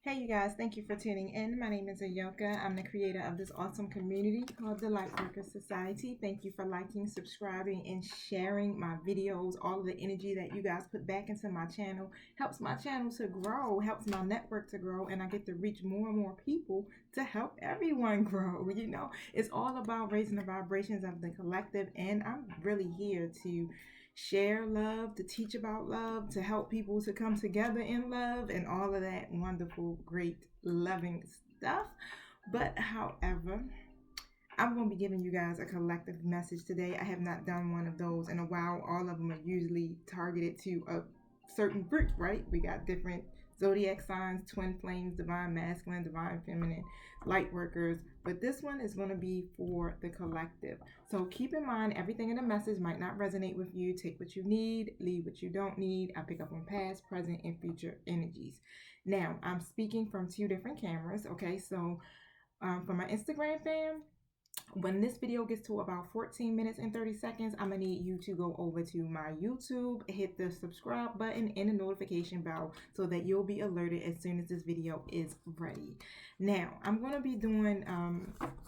Hey you guys, thank you for tuning in. My name is Ayoka. I'm the creator of this awesome community called the Lightworkers Society. Thank you for liking, subscribing, and sharing my videos. All of the energy that you guys put back into my channel helps my channel to grow, helps my network to grow, and I get to reach more and more people to help everyone grow. It's all about raising the vibrations of the collective, and I'm really here to share love, to teach about love, to help people to come together in love, and all of that wonderful, great, loving stuff. But, however, I'm going to be giving you guys a collective message today. I have not done one of those in a while. All of them are usually targeted to a certain group, right? We got different zodiac signs, twin flames, divine masculine, divine feminine, light workers. But this one is going to be for the collective. So keep in mind, everything in the message might not resonate with you. Take what you need, leave what you don't need. I pick up on past, present, and future energies. Now, I'm speaking from two different cameras, okay? So for my Instagram fam, when this video gets to about 14 minutes and 30 seconds, I'm going to need you to go over to my YouTube, hit the subscribe button and the notification bell so that you'll be alerted as soon as this video is ready. Now, I'm going to be doing,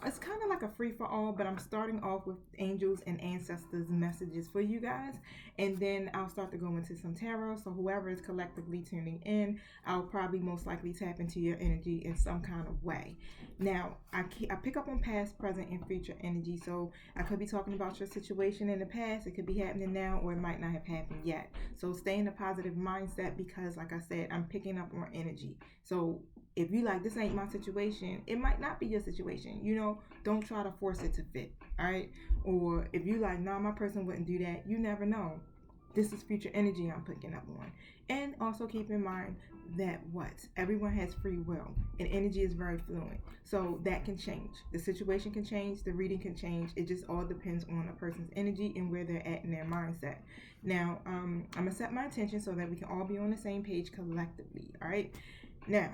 it's kind of like a free for all, but I'm starting off with angels and ancestors messages for you guys. And then I'll start to go into some tarot. So whoever is collectively tuning in, I'll probably most likely tap into your energy in some kind of way. Now, I pick up on past, present, and future energy. So I could be talking about your situation in the past. It could be happening now, or it might not have happened yet. So stay in a positive mindset because, like I said, I'm picking up on energy. So if you like, this ain't my situation, it might not be your situation. Don't try to force it to fit. All right. Or if you like, nah, my person wouldn't do that. You never know. This is future energy I'm picking up on. And also keep in mind that everyone has free will and energy is very fluid, so that can change. The situation can change, the reading can change. It just all depends on a person's energy and where they're at in their mindset. Now I'm gonna set my intention so that we can all be on the same page collectively. All right, now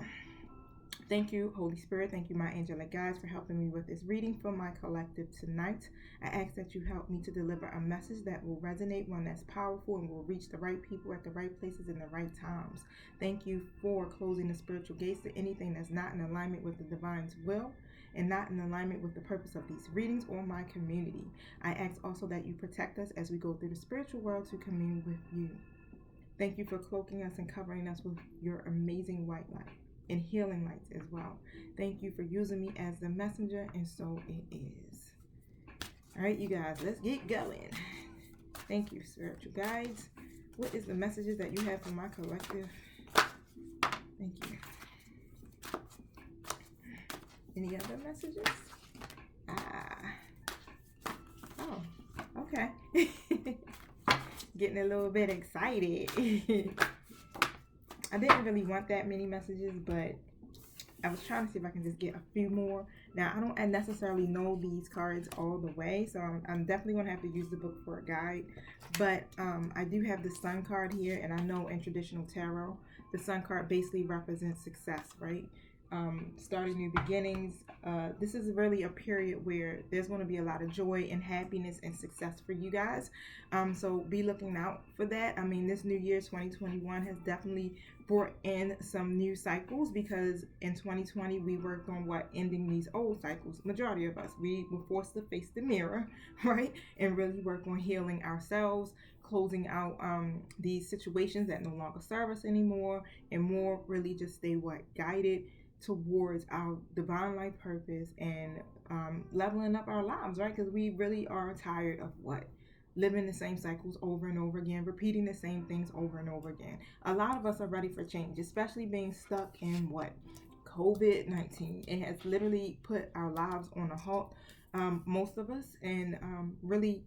thank you, Holy Spirit. Thank you, my angelic guides, for helping me with this reading for my collective tonight. I ask that you help me to deliver a message that will resonate, one that's powerful and will reach the right people at the right places in the right times. Thank you for closing the spiritual gates to anything that's not in alignment with the divine's will and not in alignment with the purpose of these readings or my community. I ask also that you protect us as we go through the spiritual world to commune with you. Thank you for cloaking us and covering us with your amazing white light and healing lights as well. Thank you for using me as the messenger, and so it is. All right, you guys, let's get going. Thank you, spiritual guides. What is the messages that you have for my collective? Thank you. Any other messages? Oh, okay. Getting a little bit excited. I didn't really want that many messages, but I was trying to see if I can just get a few more. Now, I don't necessarily know these cards all the way, so I'm definitely going to have to use the book for a guide. But I do have the Sun card here, and I know in traditional tarot, the Sun card basically represents success, right? Starting new beginnings. This is really a period where there's going to be a lot of joy and happiness and success for you guys. So be looking out for that. I mean, this new year, 2021, has definitely brought in some new cycles because in 2020 we worked on ending these old cycles. Majority of us, we were forced to face the mirror, right, and really work on healing ourselves, closing out these situations that no longer serve us anymore, and more really just stay guided towards our divine life purpose and leveling up our lives, right? Because we really are tired of living the same cycles over and over again, repeating the same things over and over again. A lot of us are ready for change, especially being stuck in COVID-19. It has literally put our lives on a halt, most of us, and really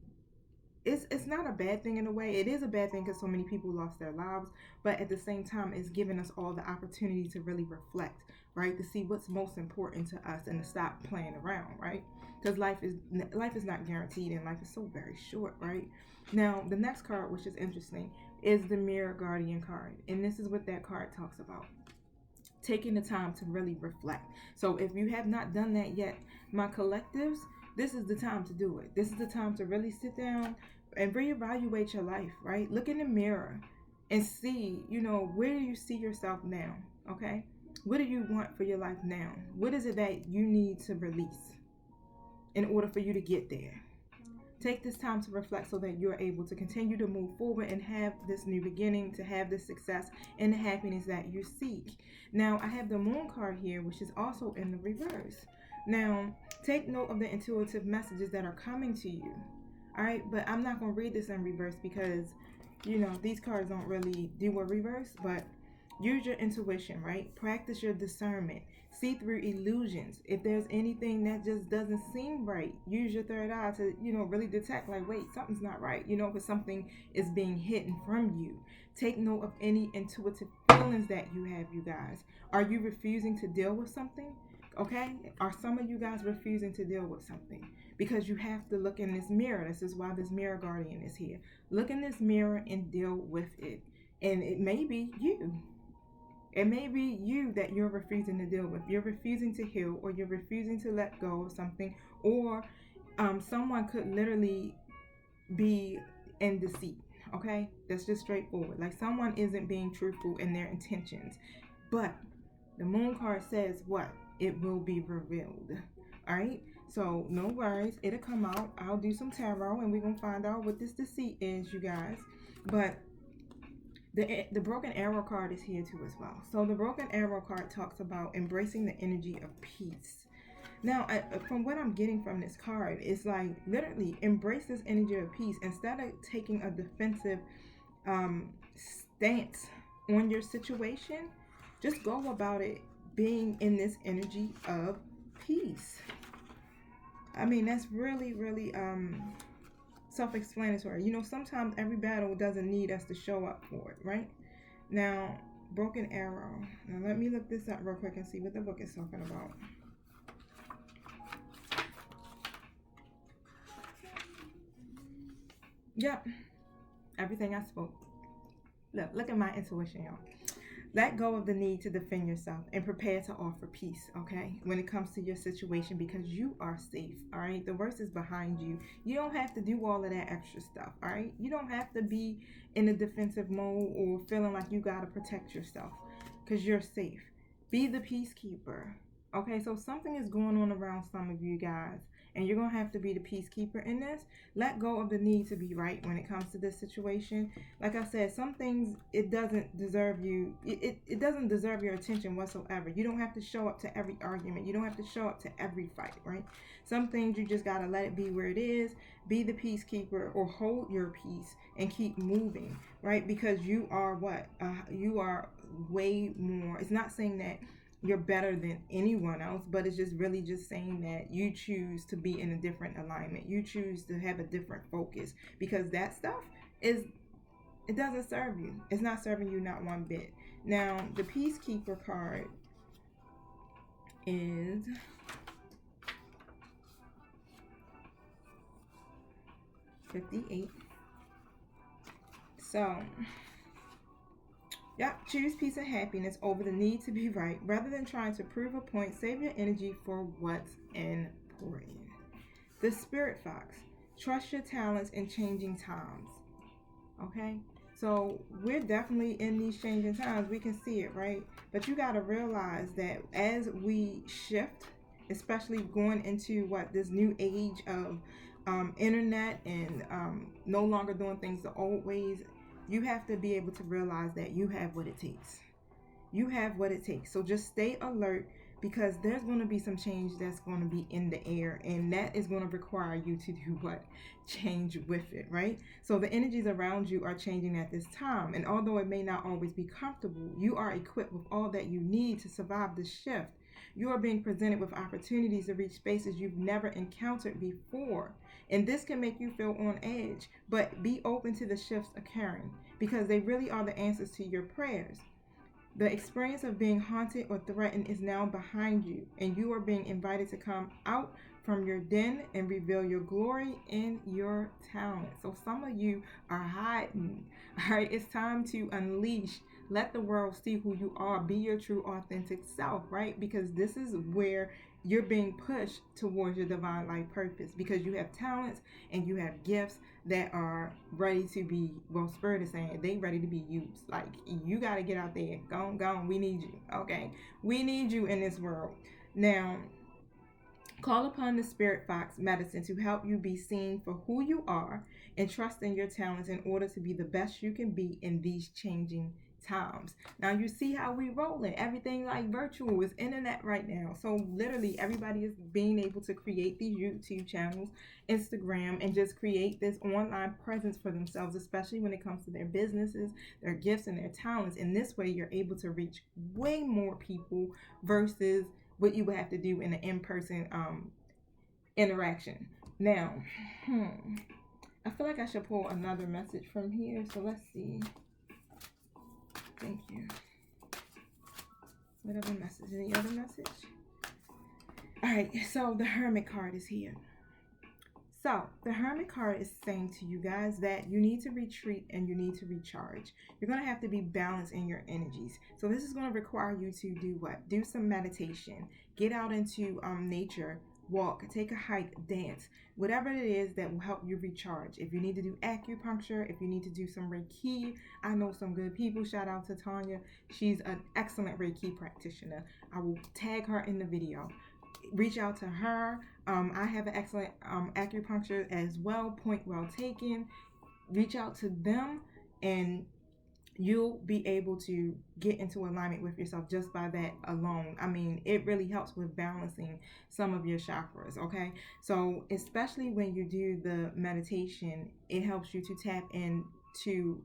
it's not a bad thing in a way. It is a bad thing because so many people lost their lives, but at the same time, it's given us all the opportunity to really reflect, right? To see what's most important to us and to stop playing around, right? Because life is not guaranteed and life is so very short, right? Now, the next card, which is interesting, is the Mirror Guardian card, and this is what that card talks about. Taking the time to really reflect. So if you have not done that yet, my collectives, this is the time to do it. This is the time to really sit down and reevaluate your life, right? Look in the mirror and see, where do you see yourself now? Okay. What do you want for your life now? What is it that you need to release in order for you to get there? Take this time to reflect so that you're able to continue to move forward and have this new beginning, to have this success and the happiness that you seek. Now, I have the Moon card here, which is also in the reverse. Now, take note of the intuitive messages that are coming to you. All right, but I'm not going to read this in reverse because, these cards don't really do a reverse, but use your intuition, right? Practice your discernment. See through illusions. If there's anything that just doesn't seem right, use your third eye to, really detect, like, wait, something's not right, because something is being hidden from you. Take note of any intuitive feelings that you have, you guys. Are you refusing to deal with something? Okay? Are some of you guys refusing to deal with something? Because you have to look in this mirror. This is why this mirror guardian is here. Look in this mirror and deal with it. And it may be you. It may be you that you're refusing to deal with. You're refusing to heal, or you're refusing to let go of something, or someone could literally be in deceit. Okay? That's just straightforward. Like, someone isn't being truthful in their intentions. But the Moon card says what? It will be revealed. All right? So no worries, it'll come out. I'll do some tarot and we're going to find out what this deceit is, you guys. But the broken arrow card is here too as well. So the broken arrow card talks about embracing the energy of peace. Now, from what I'm getting from this card, it's like literally embrace this energy of peace. Instead of taking a defensive stance on your situation, just go about it being in this energy of peace. I mean, that's really, really self-explanatory. Sometimes every battle doesn't need us to show up for it, right? Now, broken arrow. Now, let me look this up real quick and see what the book is talking about. Yep, everything I spoke. Look at my intuition, y'all. Let go of the need to defend yourself and prepare to offer peace, okay, when it comes to your situation, because you are safe, all right? The worst is behind you. You don't have to do all of that extra stuff, all right? You don't have to be in a defensive mode or feeling like you got to protect yourself because you're safe. Be the peacekeeper, okay? So something is going on around some of you guys, and you're going to have to be the peacekeeper in this. Let go of the need to be right when it comes to this situation. Like I said, some things, it doesn't deserve you. It doesn't deserve your attention whatsoever. You don't have to show up to every argument. You don't have to show up to every fight, right? Some things you just got to let it be where it is. Be the peacekeeper, or hold your peace and keep moving, right? Because you are what? You are way more. It's not saying that you're better than anyone else, but it's just really just saying that you choose to be in a different alignment. You choose to have a different focus, because that stuff it doesn't serve you. It's not serving you, not one bit. Now, the Peacekeeper card is $58. So, yep, choose peace and happiness over the need to be right. Rather than trying to prove a point, save your energy for what's important. The Spirit Fox, trust your talents in changing times. Okay? So we're definitely in these changing times. We can see it, right? But you got to realize that as we shift, especially going into this new age of internet and no longer doing things the old ways, you have to be able to realize that you have what it takes. You have what it takes. So just stay alert, because there's going to be some change that's going to be in the air, and that is going to require you to do what? Change with it, right? So the energies around you are changing at this time, and although it may not always be comfortable, you are equipped with all that you need to survive the shift. You are being presented with opportunities to reach spaces you've never encountered before. And this can make you feel on edge, but be open to the shifts occurring, because they really are the answers to your prayers. The experience of being haunted or threatened is now behind you, and you are being invited to come out from your den and reveal your glory and your talent. So some of you are hiding. All right, it's time to unleash Let the world see who you are. Be your true, authentic self, right? Because this is where you're being pushed towards your divine life purpose, because you have talents and you have gifts that are ready to be, well, Spirit is saying they ready to be used. Like, you got to get out there. Go on, go on. We need you, okay? We need you in this world. Now, call upon the Spirit Fox medicine to help you be seen for who you are and trust in your talents in order to be the best you can be in these changing times. Now you see how we rolling. Everything like virtual is internet right now. So literally everybody is being able to create these YouTube channels, Instagram, and just create this online presence for themselves, especially when it comes to their businesses, their gifts, and their talents. In this way, you're able to reach way more people versus what you would have to do in an in-person interaction. Now, I feel like I should pull another message from here. So let's see. Thank you. What other message? Any other message? All right. So the Hermit card is here. So the Hermit card is saying to you guys that you need to retreat and you need to recharge. You're going to have to be balanced in your energies. So this is going to require you to do what? Do some meditation. Get out into nature. Walk, take a hike, dance, whatever it is that will help you recharge. If you need to do acupuncture, if you need to do some Reiki, I know some good people. Shout out to Tanya. She's an excellent Reiki practitioner. I will tag her in the video. Reach out to her. I have an excellent acupuncture as well. Point well taken. Reach out to them and you'll be able to get into alignment with yourself just by that alone. I mean, it really helps with balancing some of your chakras, okay? So especially when you do the meditation, it helps you to tap into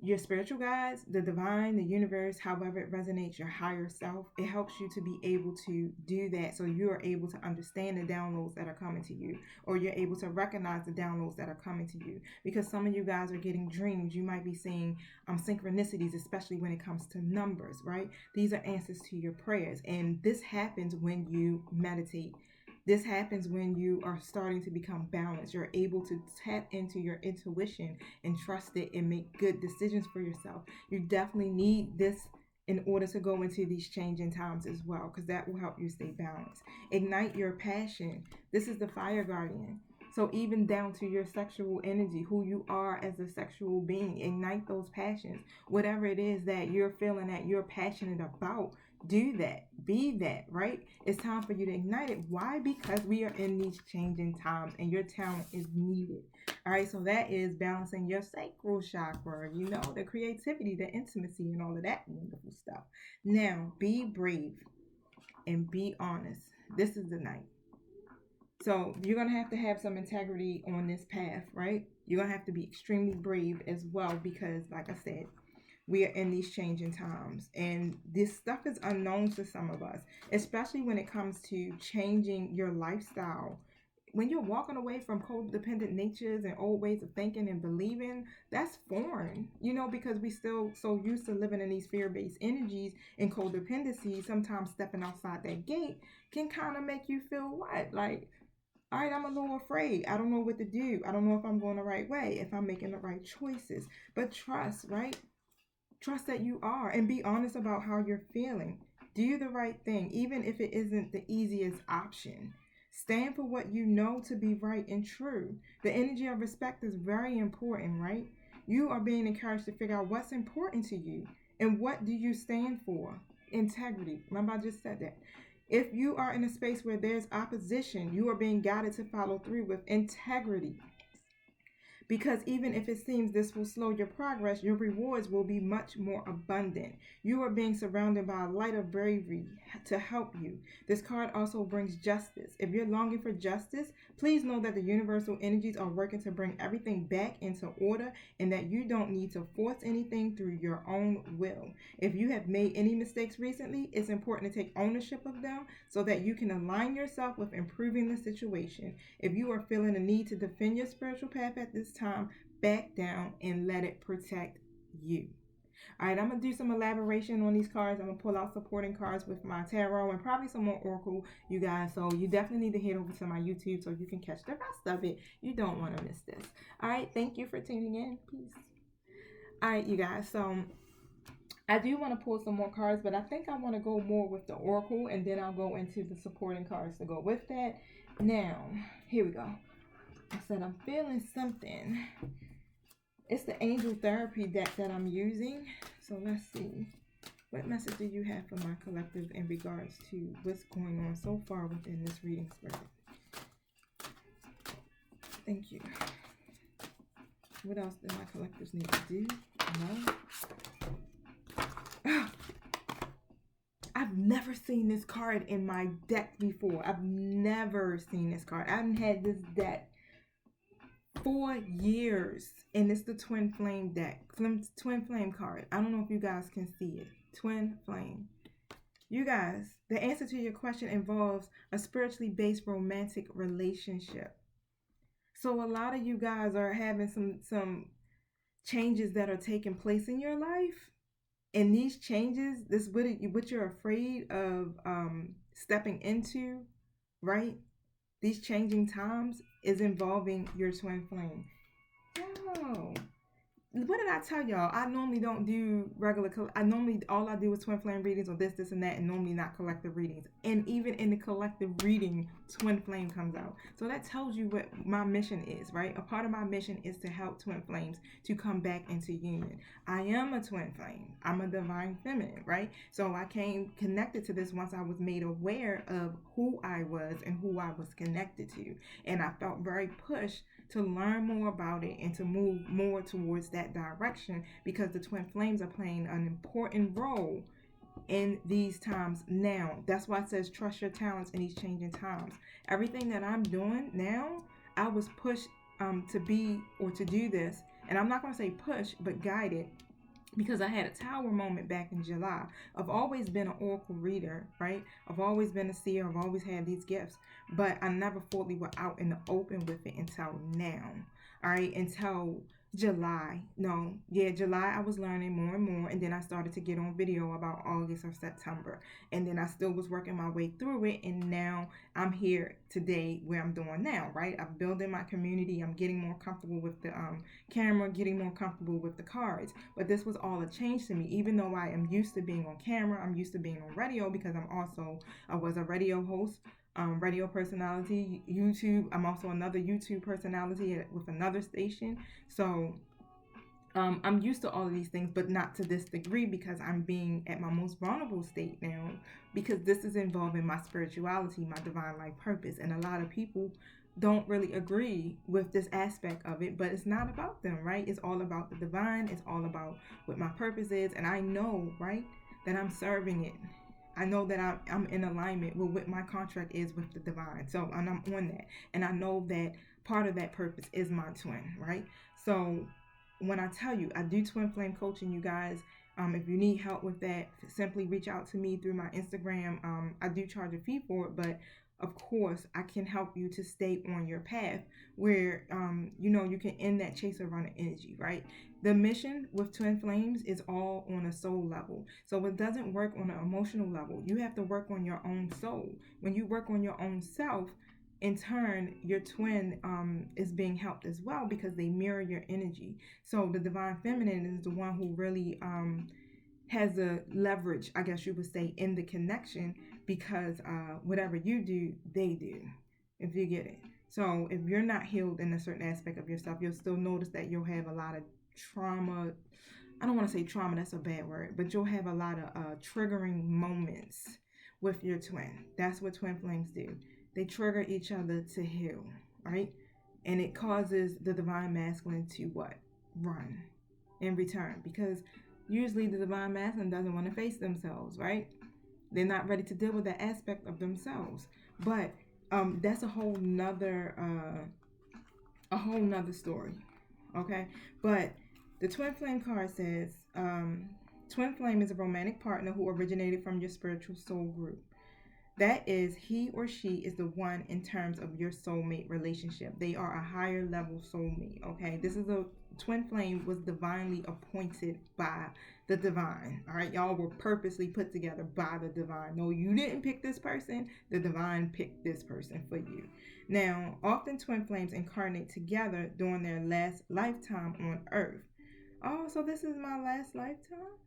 your spiritual guides, the divine, the universe, however it resonates, your higher self. It helps you to be able to do that, so you are able to understand the downloads that are coming to you, or you're able to recognize the downloads that are coming to you. Because some of you guys are getting dreams. You might be seeing synchronicities, especially when it comes to numbers, right? These are answers to your prayers, and this happens when you meditate. This happens when you are starting to become balanced. You're able to tap into your intuition and trust it and make good decisions for yourself. You definitely need this in order to go into these changing times as well, because that will help you stay balanced. Ignite your passion. This is the fire guardian. So even down to your sexual energy, who you are as a sexual being, ignite those passions. Whatever it is that you're feeling that you're passionate about, do that. Be that, right? It's time for you to ignite it. Why? Because we are in these changing times and your talent is needed. All right, so that is balancing your sacral chakra, you know, the creativity, the intimacy, and all of that wonderful stuff. Now, be brave and be honest. This is the night. So you're going to have some integrity on this path, right? You're going to have to be extremely brave as well, because like I said, we are in these changing times, and this stuff is unknown to some of us, especially when it comes to changing your lifestyle. When you're walking away from codependent natures and old ways of thinking and believing, that's foreign, you know, because we still so used to living in these fear-based energies and codependency. Sometimes stepping outside that gate can kind of make you feel what? Like, all right, I'm a little afraid. I don't know what to do. I don't know if I'm going the right way, if I'm making the right choices. But trust, right? Trust that you are, and be honest about how you're feeling. Do the right thing, even if it isn't the easiest option. Stand for what you know to be right and true. The energy of respect is very important, right? You are being encouraged to figure out what's important to you and what do you stand for. Integrity. Remember, I just said that. If you are in a space where there's opposition, you are being guided to follow through with integrity. Because even if it seems this will slow your progress, your rewards will be much more abundant. You are being surrounded by a light of bravery to help you. This card also brings justice. If you're longing for justice, please know that the universal energies are working to bring everything back into order, and that you don't need to force anything through your own will. If you have made any mistakes recently, it's important to take ownership of them so that you can align yourself with improving the situation. If you are feeling a need to defend your spiritual path at this time, back down and let it protect you. All right, I'm going to do some elaboration on these cards. I'm going to pull out supporting cards with my tarot and probably some more oracle, you guys. So you definitely need to head over to my YouTube so you can catch the rest of it. You don't want to miss this. All right, thank you for tuning in. Peace. All right, you guys. So I do want to pull some more cards, but I think I want to go more with the Oracle, and then I'll go into the supporting cards to go with that. Now, here we go. I said I'm feeling something. It's the Angel Therapy deck that I'm using. So let's see. What message do you have for my collective in regards to what's going on so far within this reading, Spirit? Thank you. What else do my collectives need to do? No. I've never seen this card in my deck before. I've never seen this card. I haven't had this deck 4 years, and it's the Twin Flame deck. Twin Flame card. I don't know if you guys can see it. Twin Flame. You guys, the answer to your question involves a spiritually based romantic relationship. So a lot of you guys are having some changes that are taking place in your life. And these changes, this what you're afraid of stepping into, right? These changing times is involving your twin flame. Oh, what did I tell y'all? I normally don't do regular. All I do is twin flame readings or this, and that, and normally not collective readings. And even in the collective reading, twin flame comes out. So that tells you what my mission is, right? A part of my mission is to help twin flames to come back into union. I am a twin flame. I'm a divine feminine, right? So I came connected to this once I was made aware of who I was and who I was connected to, and I felt very pushed to learn more about it and to move more towards that direction, because the twin flames are playing an important role in these times now. That's why it says trust your talents in these changing times. Everything that I'm doing now, I was pushed to be or to do this, and I'm not going to say push, but guided, because I had a tower moment back in July. I've always been an oracle reader, right? I've always been a seer. I've always had these gifts, but I never fully went out in the open with it until now. All right, until July. No, yeah, July I was learning more and more, and then I started to get on video about August or September, and then I still was working my way through it, and now I'm here today where I'm doing now, right? I'm building my community. I'm getting more comfortable with the camera, getting more comfortable with the cards. But this was all a change to me, even though I am used to being on camera. I'm used to being on radio, because I was a radio host, radio personality, YouTube. I'm also another YouTube personality with another station. So I'm used to all of these things, but not to this degree, because I'm being at my most vulnerable state now, because this is involving my spirituality, my divine life purpose. And a lot of people don't really agree with this aspect of it, but it's not about them, right? It's all about the divine. It's all about what my purpose is. And I know, right, that I'm serving it. I know that I'm in alignment with what my contract is with the divine. So, and I'm on that. And I know that part of that purpose is my twin, right? So when I tell you, I do twin flame coaching, you guys. If you need help with that, simply reach out to me through my Instagram. I do charge a fee for it, but of course, I can help you to stay on your path where, you can end that chaser runner energy, right? The mission with Twin Flames is all on a soul level. So it doesn't work on an emotional level. You have to work on your own soul. When you work on your own self, in turn, your twin is being helped as well, because they mirror your energy. So the divine feminine is the one who really has a leverage, I guess you would say, in the connection, because whatever you do, they do, if you get it. So if you're not healed in a certain aspect of yourself, you'll still notice that you'll have a lot of trauma. I don't want to say trauma, that's a bad word, but you'll have a lot of triggering moments with your twin. That's what twin flames do. They trigger each other to heal, right? And it causes the divine masculine to what? Run in return, because usually the divine masculine doesn't want to face themselves, right? They're not ready to deal with that aspect of themselves. But that's a whole nother story. Okay? But the twin flame card says, twin flame is a romantic partner who originated from your spiritual soul group. That is, he or she is the one in terms of your soulmate relationship. They are a higher level soulmate, okay? This is a twin flame was divinely appointed by the divine, all right? Y'all were purposely put together by the divine. No, you didn't pick this person. The divine picked this person for you. Now, often twin flames incarnate together during their last lifetime on Earth. Oh, so this is my last lifetime?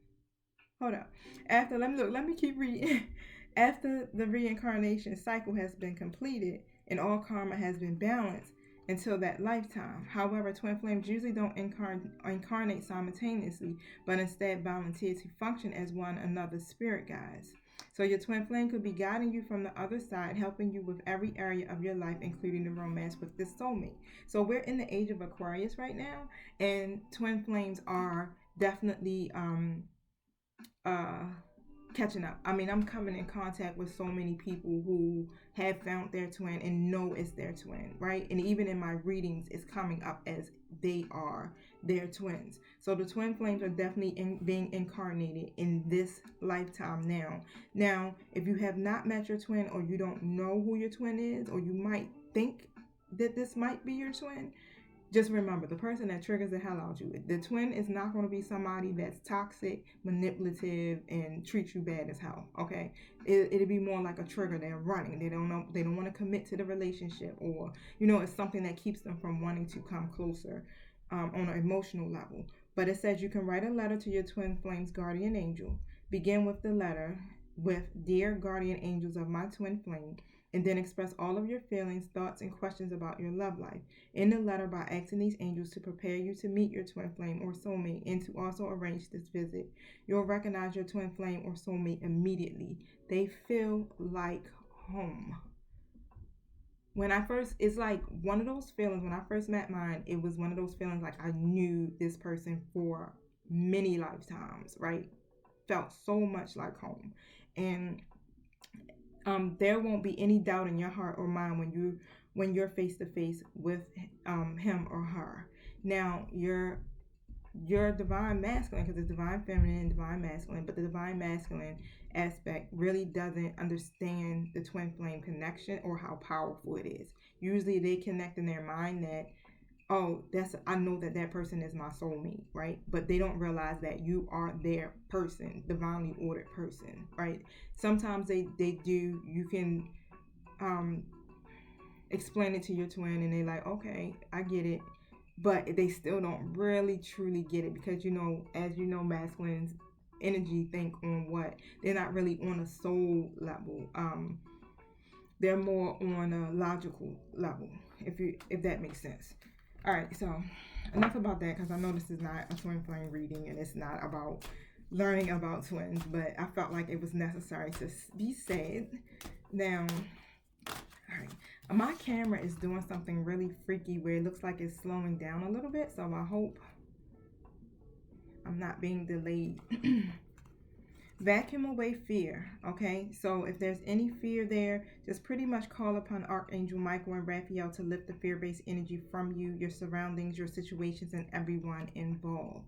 Hold up. After let me look. Let me keep reading. After the reincarnation cycle has been completed and all karma has been balanced until that lifetime. However, twin flames usually don't incarnate simultaneously, but instead volunteer to function as one another's spirit guides. So your twin flame could be guiding you from the other side, helping you with every area of your life, including the romance with this soulmate. So we're in the age of Aquarius right now, and twin flames are definitely uh catching up. I mean, I'm coming in contact with so many people who have found their twin and know it's their twin, right? And even in my readings, it's coming up as they are their twins. So the twin flames are definitely being incarnated in this lifetime now. Now, if you have not met your twin, or you don't know who your twin is, or you might think that this might be your twin, just remember, the person that triggers the hell out you, the twin is not going to be somebody that's toxic, manipulative, and treats you bad as hell. Okay, it'll be more like a trigger. They're running. They don't know. They don't want to commit to the relationship, or it's something that keeps them from wanting to come closer on an emotional level. But it says you can write a letter to your twin flame's guardian angel. Begin with the letter with "Dear guardian angels of my twin flame," and then express all of your feelings, thoughts, and questions about your love life in the letter by asking these angels to prepare you to meet your twin flame or soulmate and to also arrange this visit. You'll recognize your twin flame or soulmate immediately. They feel like home. When I first, it's like one of those feelings, when I first met mine, it was one of those feelings like I knew this person for many lifetimes, right? Felt so much like home. And there won't be any doubt in your heart or mind when you're face to face with him or her. Now your divine masculine, because it's divine feminine and divine masculine, but the divine masculine aspect really doesn't understand the twin flame connection or how powerful it is. Usually they connect in their mind that, oh, I know that person is my soulmate, right? But they don't realize that you are their person, divinely ordered person, right? Sometimes they do. You can explain it to your twin and they're like, okay, I get it, but they still don't really truly get it, because as masculines energy think on what they're not really on a soul level. They're more on a logical level, if that makes sense. All right, so enough about that, because I know this is not a twin flame reading and it's not about learning about twins, but I felt like it was necessary to be said. Now, all right, my camera is doing something really freaky where it looks like it's slowing down a little bit, so I hope I'm not being delayed. Vacuum away fear. Okay, so if there's any fear there, just pretty much call upon Archangel Michael and Raphael to lift the fear-based energy from you, your surroundings, your situations, and everyone involved.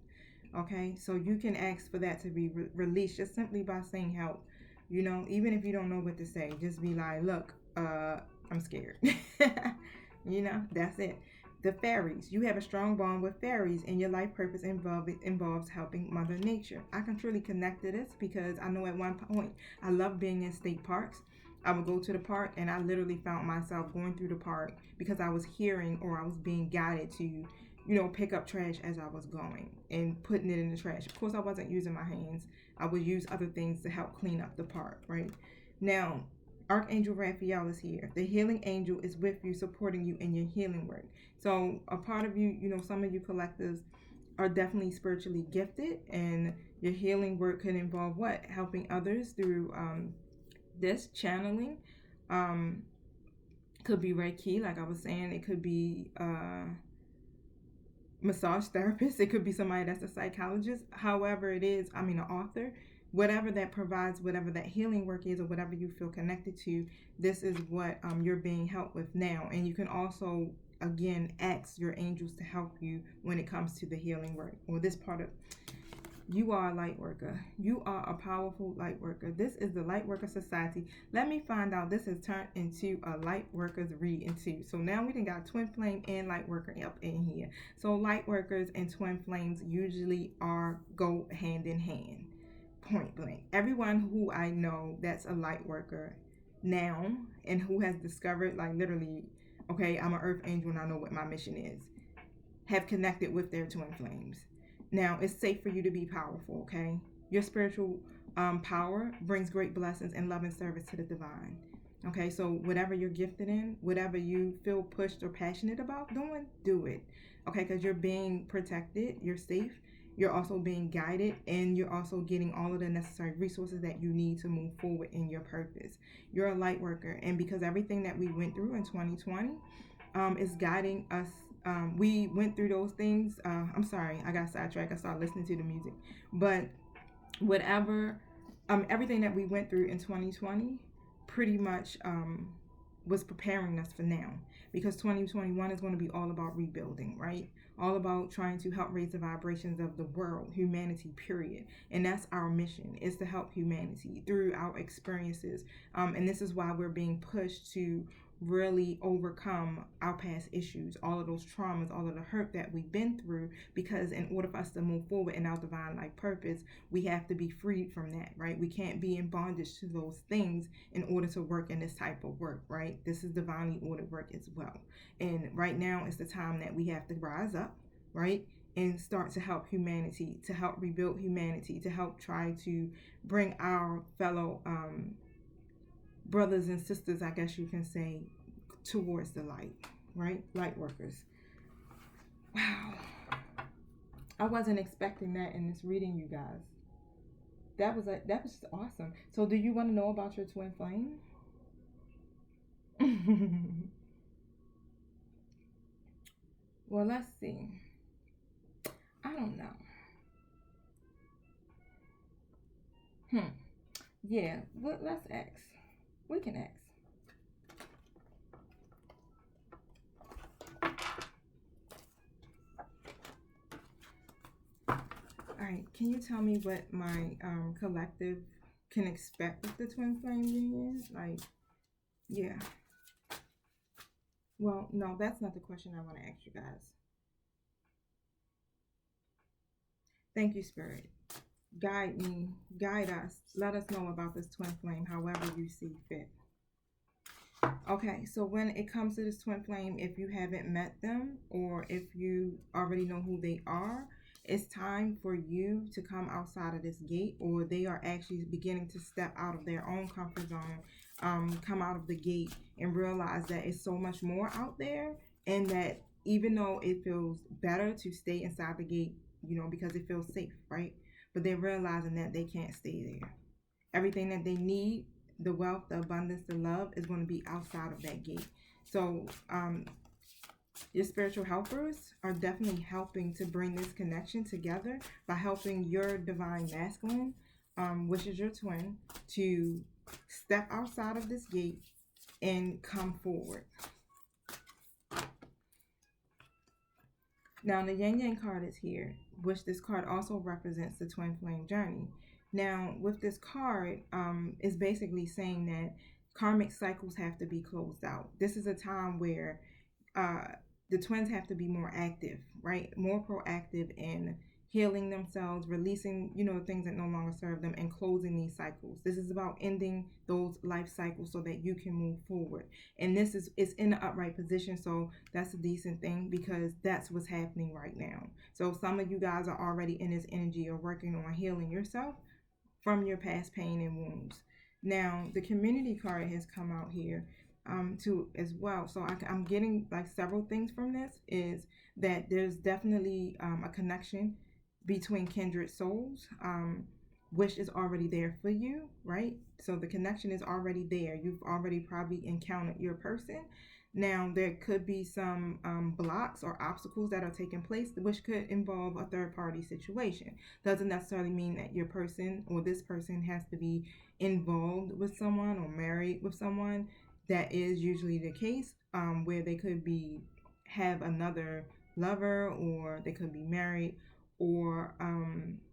Okay, so you can ask for that to be released just simply by saying help. Even if you don't know what to say, just be like, look, I'm scared. That's it. The fairies. You have a strong bond with fairies, and your life purpose involves helping Mother Nature. I can truly connect to this because I know at one point I loved being in state parks. I would go to the park, and I literally found myself going through the park because I was hearing, or I was being guided to, pick up trash as I was going and putting it in the trash. Of course, I wasn't using my hands. I would use other things to help clean up the park, right? Now, Archangel Raphael is here. The healing angel is with you, supporting you in your healing work. So a part of you, some of you collectives are definitely spiritually gifted, and your healing work could involve what? Helping others through this channeling. Could be Reiki, like I was saying. It could be massage therapist. It could be somebody that's a psychologist. However it is, an author. Whatever that provides, whatever that healing work is, or whatever you feel connected to, this is what you're being helped with now. And you can also, again, ask your angels to help you when it comes to the healing work, or this part of you are a light worker. You are a powerful light worker. This is the Light Worker Society. Let me find out. This has turned into a light workers reading too. So now we done got twin flame and light worker up in here. So light workers and twin flames usually go hand in hand. Point blank. Everyone who I know that's a light worker now, and who has discovered, like, literally, okay, I'm an earth angel and I know what my mission is, have connected with their twin flames. Now, it's safe for you to be powerful, okay? Your spiritual power brings great blessings and love and service to the divine. Okay, so whatever you're gifted in, whatever you feel pushed or passionate about doing, do it. Okay, because you're being protected, you're safe, you're also being guided, and you're also getting all of the necessary resources that you need to move forward in your purpose. You're a light worker, and because everything that we went through in 2020 is guiding us. We went through those things. I'm sorry, I got sidetracked. I started listening to the music, but whatever, everything that we went through in 2020 pretty much was preparing us for now, because 2021 is going to be all about rebuilding, right? All about trying to help raise the vibrations of the world, humanity, period. And that's our mission, is to help humanity through our experiences. And this is why we're being pushed to really overcome our past issues, all of those traumas, all of the hurt that we've been through, because in order for us to move forward in our divine life purpose, we have to be freed from that, right? We can't be in bondage to those things in order to work in this type of work, right? This is divinely ordered work as well. And right now is the time that we have to rise up, right? And start to help humanity, to help rebuild humanity, to help try to bring our fellow brothers and sisters, I guess you can say, towards the light, right? Light workers. Wow. I wasn't expecting that in this reading, you guys. That was just awesome. So do you want to know about your twin flame? Well, let's see. I don't know. Yeah, let's ask. We can ask. All right, can you tell me what my collective can expect with the twin flame union? Like, yeah. Well, no, that's not the question I want to ask you guys. Thank you, Spirit. Guide me, guide us. Let us know about this twin flame, however you see fit. Okay, so when it comes to this twin flame, if you haven't met them or if you already know who they are, it's time for you to come outside of this gate, or they are actually beginning to step out of their own comfort zone, come out of the gate and realize that it's so much more out there, and that even though it feels better to stay inside the gate, because it feels safe, right? But they're realizing that they can't stay there. Everything that they need, the wealth, the abundance, the love, is going to be outside of that gate. So your spiritual helpers are definitely helping to bring this connection together by helping your divine masculine, which is your twin, to step outside of this gate and come forward. Now the Yang Yang card is here, which this card also represents the twin flame journey. Now with this card, is basically saying that karmic cycles have to be closed out. This is a time where the twins have to be more active, right? More proactive in healing themselves, releasing, things that no longer serve them, and closing these cycles. This is about ending those life cycles so that you can move forward. And this is, it's in an upright position, so that's a decent thing, because that's what's happening right now. So some of you guys are already in this energy or working on healing yourself from your past pain and wounds. Now the community card has come out here too as well. So I'm getting like several things from this, is that there's definitely a connection between kindred souls, which is already there for you, right? So the connection is already there. You've already probably encountered your person. Now there could be some blocks or obstacles that are taking place, which could involve a third party situation. Doesn't necessarily mean that your person or this person has to be involved with someone or married with someone. That is usually the case, where they could have another lover, or they could be married, or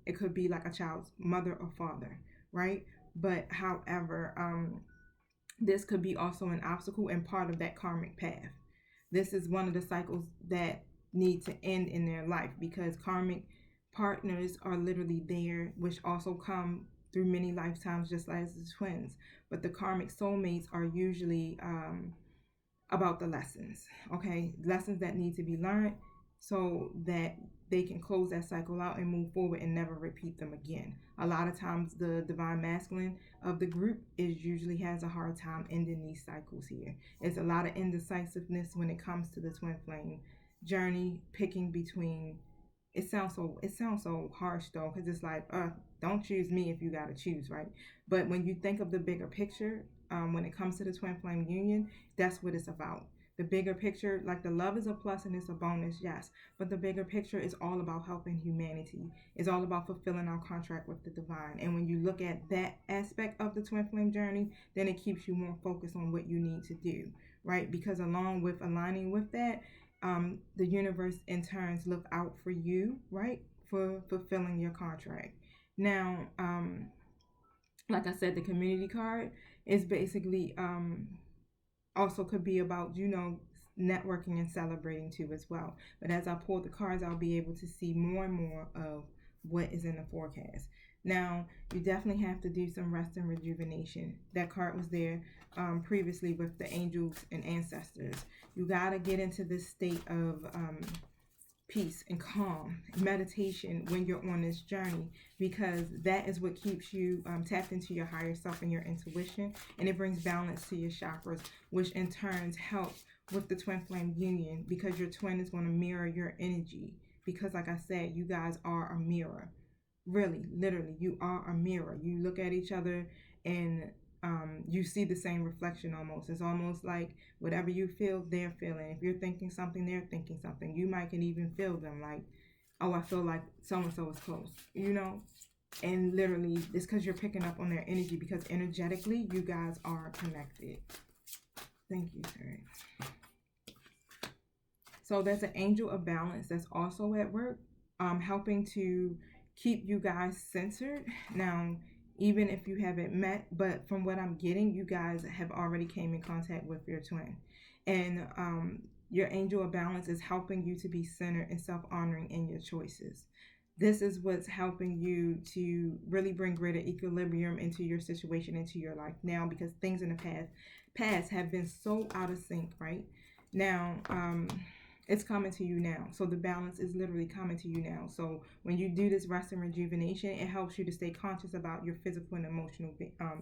it could be like a child's mother or father, right? But however, this could be also an obstacle and part of that karmic path. This is one of the cycles that need to end in their life, because karmic partners are literally there, which also come through many lifetimes, just like the twins. But the karmic soulmates are usually about the lessons, okay? Lessons that need to be learned, so that they can close that cycle out and move forward and never repeat them again. A lot of times the divine masculine of the group is usually has a hard time ending these cycles here. It's a lot of indecisiveness when it comes to the twin flame journey, picking between. It sounds so harsh though, because it's like, don't choose me if you gotta choose, right? But when you think of the bigger picture, when it comes to the twin flame union, that's what it's about. The bigger picture, like the love is a plus and it's a bonus, yes, but the bigger picture is all about helping humanity. It's all about fulfilling our contract with the divine. And when you look at that aspect of the twin flame journey, then it keeps you more focused on what you need to do, right? Because along with aligning with that, the universe in turns look out for you, right, for fulfilling your contract. Now, like I said, the community card is basically also could be about, networking and celebrating too as well. But as I pull the cards, I'll be able to see more and more of what is in the forecast. Now, you definitely have to do some rest and rejuvenation. That card was there previously with the angels and ancestors. You got to get into this state of peace and calm, meditation when you're on this journey, because that is what keeps you tapped into your higher self and your intuition, and it brings balance to your chakras, which in turn helps with the twin flame union, because your twin is going to mirror your energy. Because like I said, you guys are a mirror. Really, literally, you are a mirror. You look at each other and you see the same reflection almost. It's almost like whatever you feel, they're feeling. If you're thinking something, they're thinking something. You might can even feel them like, oh, I feel like so-and-so is close, And literally, it's because you're picking up on their energy, because energetically, you guys are connected. Thank you, sir. So there's an angel of balance that's also at work, helping to keep you guys centered. Now, even if you haven't met, but from what I'm getting, you guys have already came in contact with your twin. And your angel of balance is helping you to be centered and self-honoring in your choices. This is what's helping you to really bring greater equilibrium into your situation, into your life now, because things in the past have been so out of sync, right? Now, it's coming to you now. So the balance is literally coming to you now. So when you do this rest and rejuvenation, it helps you to stay conscious about your physical and emotional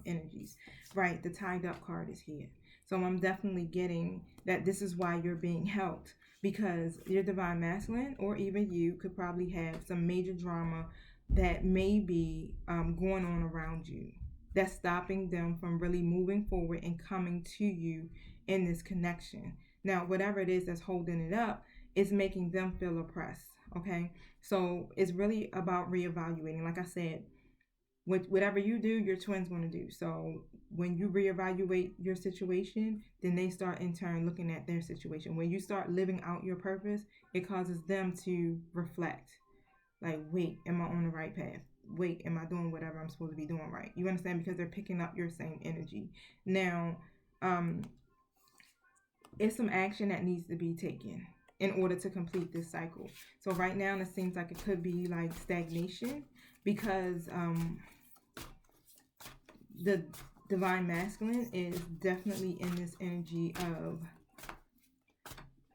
energies, right? The tied up card is here. So I'm definitely getting that this is why you're being helped, because your divine masculine, or even you, could probably have some major drama that may be going on around you, that's stopping them from really moving forward and coming to you in this connection. Now, whatever it is that's holding it up is making them feel oppressed, okay? So it's really about reevaluating. Like I said, whatever you do, your twin's going to do. So when you reevaluate your situation, then they start in turn looking at their situation. When you start living out your purpose, it causes them to reflect. Like, wait, am I on the right path? Wait, am I doing whatever I'm supposed to be doing right? You understand? Because they're picking up your same energy. Now, it's some action that needs to be taken in order to complete this cycle. So right now, it seems like it could be like stagnation, because the divine masculine is definitely in this energy of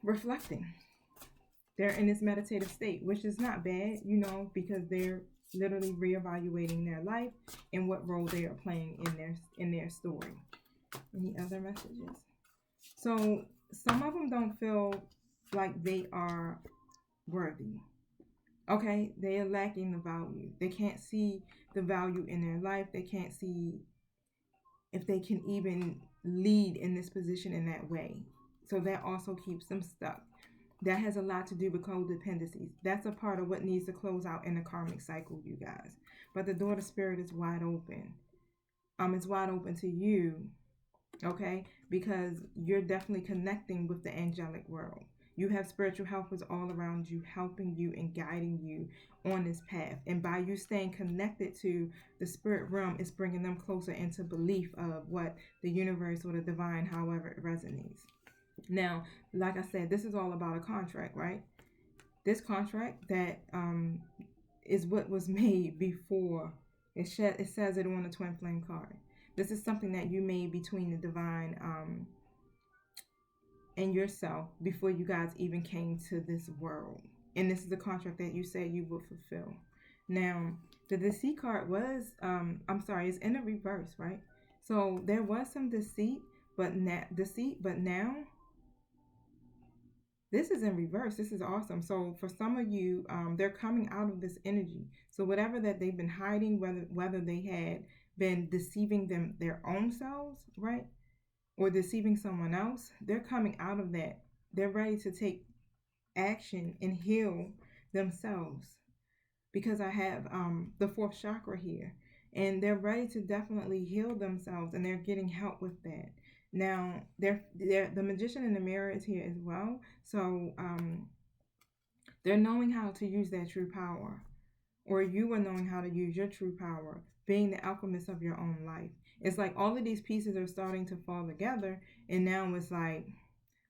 reflecting. They're in this meditative state, which is not bad, because they're literally reevaluating their life and what role they are playing in their story. Any other messages? So some of them don't feel like they are worthy. Okay, they are lacking the value. They can't see the value in their life. They can't see if they can even lead in this position in that way. So that also keeps them stuck. That has a lot to do with codependencies. That's a part of what needs to close out in the karmic cycle, you guys. But the door to spirit is wide open. It's wide open to you, okay? Because you're definitely connecting with the angelic world. You have spiritual helpers all around you, helping you and guiding you on this path. And by you staying connected to the spirit realm, it's bringing them closer into belief of what the universe or the divine, however it resonates. Now, like I said, this is all about a contract, right? This contract that is what was made before. It says it on the twin flame card. This is something that you made between the divine and yourself before you guys even came to this world. And this is the contract that you said you would fulfill. Now, the deceit card was, I'm sorry, it's in the reverse, right? So there was some deceit, but now this is in reverse. This is awesome. So for some of you, they're coming out of this energy. So whatever that they've been hiding, whether they had been deceiving their own selves, right, or deceiving someone else, they're coming out of that. They're ready to take action and heal themselves, because I have the fourth chakra here, and they're ready to definitely heal themselves, and they're getting help with that. Now, they're the magician in the mirror is here as well, so they're knowing how to use their true power, or you are knowing how to use your true power, being the alchemist of your own life. It's like all of these pieces are starting to fall together, and now it's like,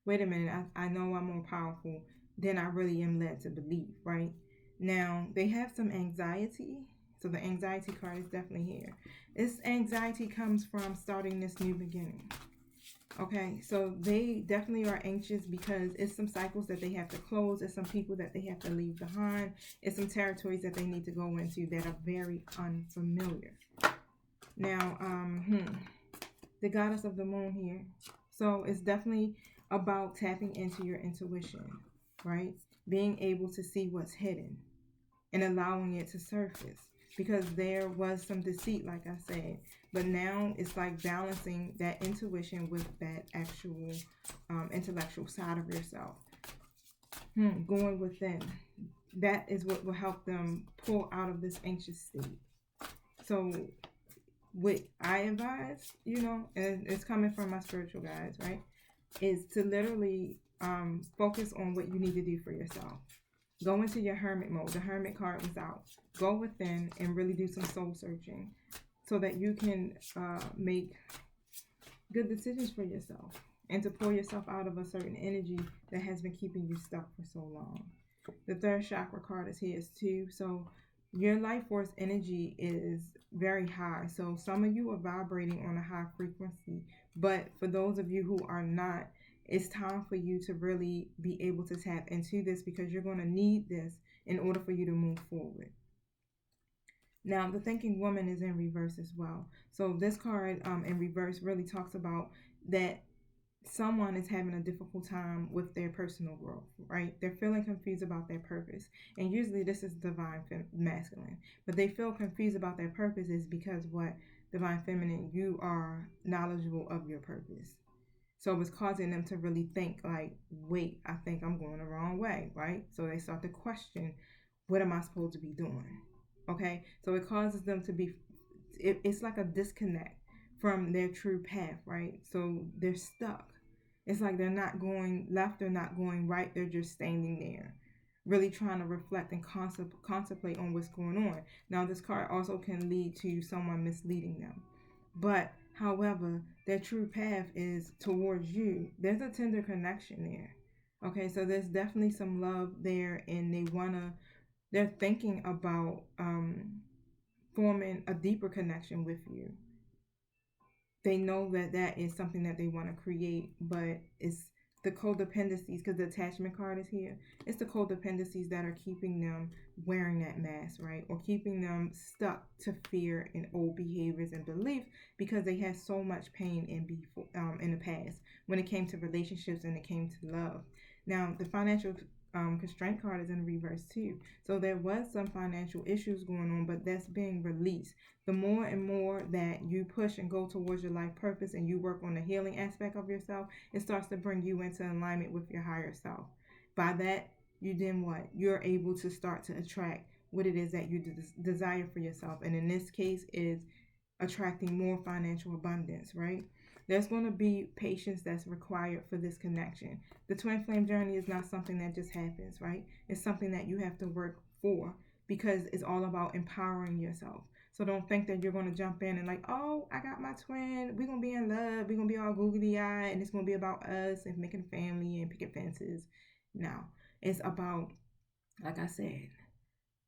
wait a minute, I know I'm more powerful than I really am led to believe, right? Now, they have some anxiety. So the anxiety card is definitely here. This anxiety comes from starting this new beginning. Okay, so they definitely are anxious because it's some cycles that they have to close. It's some people that they have to leave behind. It's some territories that they need to go into that are very unfamiliar. Now, the goddess of the moon here. So it's definitely about tapping into your intuition, right? Being able to see what's hidden and allowing it to surface, because there was some deceit, like I said, but now it's like balancing that intuition with that actual intellectual side of yourself. Going within. That is what will help them pull out of this anxious state. So what I advise, and it's coming from my spiritual guides, right, is to literally focus on what you need to do for yourself. Go into your hermit mode. The hermit card was out. Go within and really do some soul searching so that you can make good decisions for yourself and to pull yourself out of a certain energy that has been keeping you stuck for so long. The third chakra card is here too. So your life force energy is very high. So some of you are vibrating on a high frequency, but for those of you who are not, it's time for you to really be able to tap into this, because you're going to need this in order for you to move forward. Now, the thinking woman is in reverse as well. So this card in reverse really talks about that someone is having a difficult time with their personal growth, right? They're feeling confused about their purpose. And usually this is divine masculine. But they feel confused about their purpose is because what? Divine feminine, you are knowledgeable of your purpose. So it's causing them to really think like, wait, I think I'm going the wrong way, right? So they start to question, what am I supposed to be doing? Okay, so it causes them to be, it's like a disconnect from their true path, right? So they're stuck. It's like they're not going left, they're not going right, they're just standing there, really trying to reflect and contemplate on what's going on. Now, this card also can lead to someone misleading them. But however, their true path is towards you. There's a tender connection there. Okay, so there's definitely some love there, and they're thinking about forming a deeper connection with you. They know that that is something that they want to create, but it's the codependencies, because the attachment card is here. It's the codependencies that are keeping them wearing that mask, right? Or keeping them stuck to fear and old behaviors and beliefs, because they had so much pain in the past when it came to relationships and it came to love. Now, the financial constraint card is in reverse too. So there was some financial issues going on, but that's being released. The more and more that you push and go towards your life purpose and you work on the healing aspect of yourself, it starts to bring you into alignment with your higher self. By that, you then what? You're able to start to attract what it is that you desire for yourself. And in this case is attracting more financial abundance, right? There's going to be patience that's required for this connection. The twin flame journey is not something that just happens, right? It's something that you have to work for, because it's all about empowering yourself. So don't think that you're going to jump in and like, oh, I got my twin. We're going to be in love. We're going to be all googly eyed and it's going to be about us and making family and picking fences. No, it's about, like I said,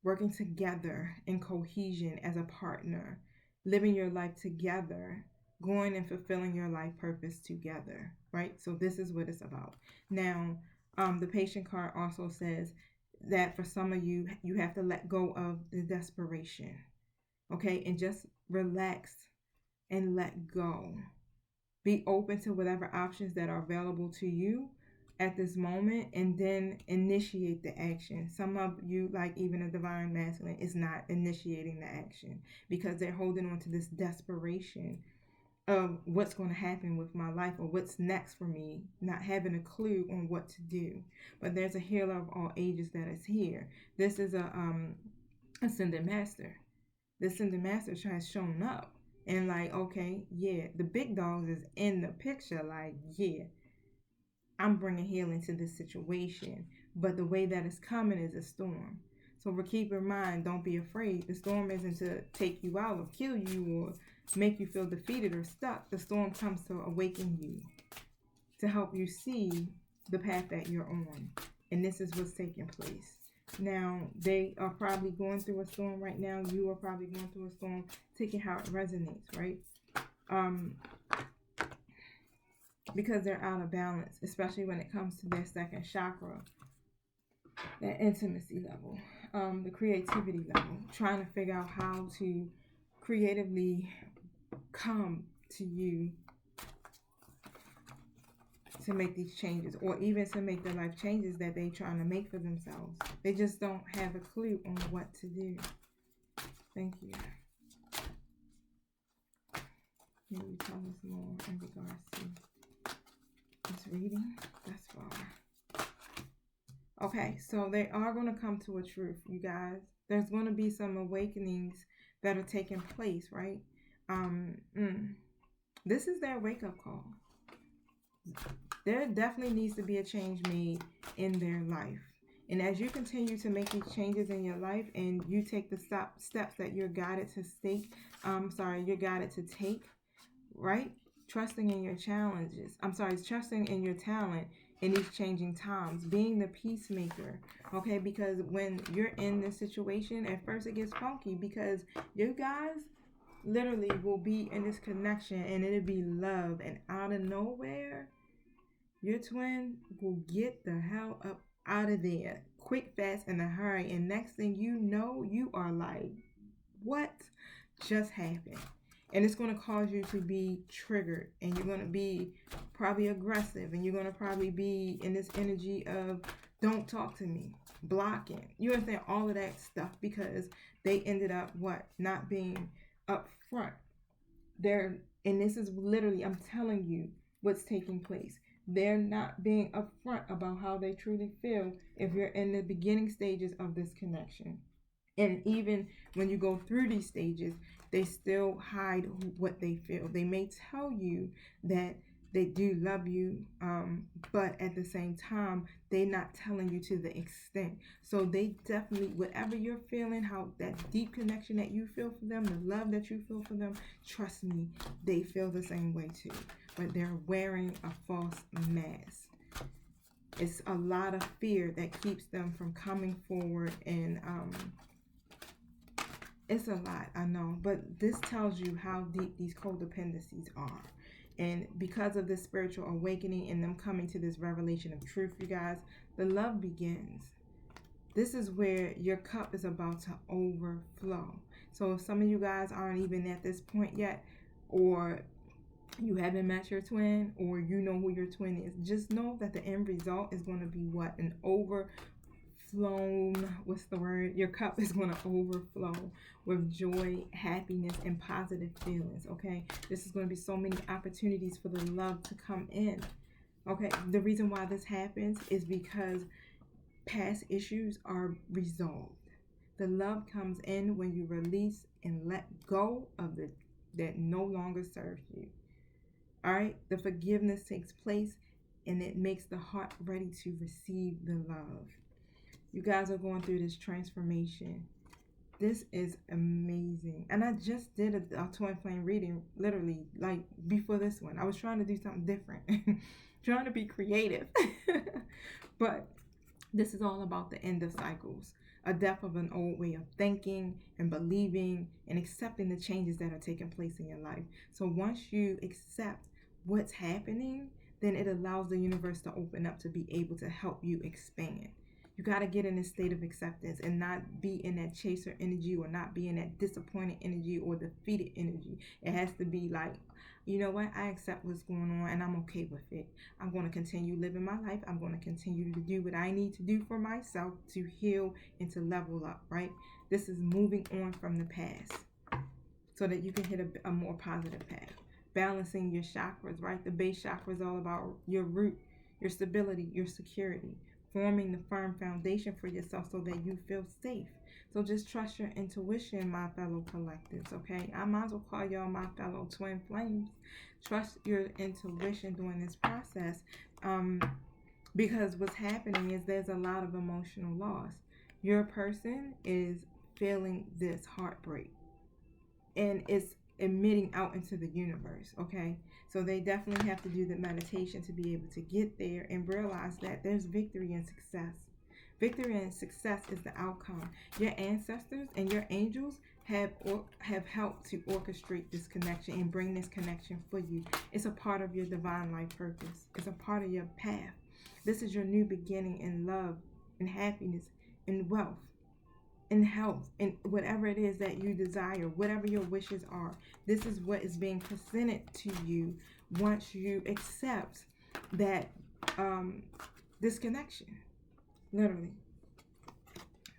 working together in cohesion as a partner, living your life together, going and fulfilling your life purpose together, right? So this is what it's about. Now, the patient card also says that for some of you, you have to let go of the desperation, okay? And just relax and let go. Be open to whatever options that are available to you at this moment, and then initiate the action. Some of you, like even a divine masculine, is not initiating the action because they're holding on to this desperation of what's going to happen with my life or what's next for me, not having a clue on what to do. But there's a healer of all ages that is here. This is a ascended master. The ascended master has shown up, and like, okay, yeah, the big dogs is in the picture. Like, yeah, I'm bringing healing to this situation, but the way that it's coming is a storm. So keep in mind, don't be afraid. The storm isn't to take you out or kill you or make you feel defeated or stuck. The storm comes to awaken you, to help you see the path that you're on. And this is what's taking place. Now, they are probably going through a storm right now. You are probably going through a storm. Take it how it resonates, right? Because they're out of balance, especially when it comes to their second chakra, that intimacy level, the creativity level, trying to figure out how to creatively come to you to make these changes, or even to make the life changes that they're trying to make for themselves. They just don't have a clue on what to do. Thank you. Can you tell us more in regards to this reading thus far? Okay, so they are going to come to a truth, you guys. There's going to be some awakenings that are taking place, right? This is their wake-up call. There definitely needs to be a change made in their life. And as you continue to make these changes in your life and you take the steps that you're guided to you're guided to take, right? Trusting in your challenges. Trusting in your talent in these changing times. Being the peacemaker, okay? Because when you're in this situation, at first it gets funky because you guys literally will be in this connection and it'll be love, and out of nowhere, your twin will get the hell up out of there quick, fast, in a hurry. And next thing you know, you are like, what just happened? And it's going to cause you to be triggered, and you're going to be probably aggressive, and you're going to probably be in this energy of don't talk to me, blocking. You understand all of that stuff because they ended up not being upfront. And this is literally, I'm telling you what's taking place. They're not being upfront about how they truly feel if you're in the beginning stages of this connection. And even when you go through these stages, they still hide what they feel. They may tell you that they do love you, but at the same time, they're not telling you to the extent. So they definitely, whatever you're feeling, how that deep connection that you feel for them, the love that you feel for them, trust me, they feel the same way too. But they're wearing a false mask. It's a lot of fear that keeps them from coming forward, and it's a lot, I know, but this tells you how deep these codependencies are. And because of this spiritual awakening and them coming to this revelation of truth, you guys, the love begins. This is where your cup is about to overflow. So if some of you guys aren't even at this point yet, or you haven't met your twin, or you know who your twin is, just know that the end result is going to be what? An overflown, your cup is going to overflow with joy, happiness, and positive feelings, okay? This is going to be so many opportunities for the love to come in, okay? The reason why this happens is because past issues are resolved. The love comes in when you release and let go of that no longer serves you. All right, the forgiveness takes place, and it makes the heart ready to receive the love. You guys are going through this transformation. This is amazing. And I just did a twin flame reading, literally, like before this one. I was trying to do something different, trying to be creative. But this is all about the end of cycles, a death of an old way of thinking and believing and accepting the changes that are taking place in your life. So once you accept what's happening, then it allows the universe to open up to be able to help you expand. You got to get in a state of acceptance and not be in that chaser energy, or not be in that disappointed energy or defeated energy. It has to be like, you know what? I accept what's going on and I'm okay with it. I'm going to continue living my life. I'm going to continue to do what I need to do for myself to heal and to level up, right? This is moving on from the past so that you can hit a more positive path. Balancing your chakras, right? The base chakra is all about your root, your stability, your security, forming the firm foundation for yourself so that you feel safe. So just trust your intuition, my fellow collectives, okay? I might as well call y'all my fellow twin flames. Trust your intuition during this process, because what's happening is there's a lot of emotional loss. Your person is feeling this heartbreak, and it's emitting out into the universe, okay? So they definitely have to do the meditation to be able to get there and realize that there's victory and success. Victory and success is the outcome. Your ancestors and your angels have helped to orchestrate this connection and bring this connection for you. It's a part of your divine life purpose. It's a part of your path. This is your new beginning in love, in happiness, in wealth, in health, and whatever it is that you desire, whatever your wishes are. This is what is being presented to you once you accept that this connection. Literally,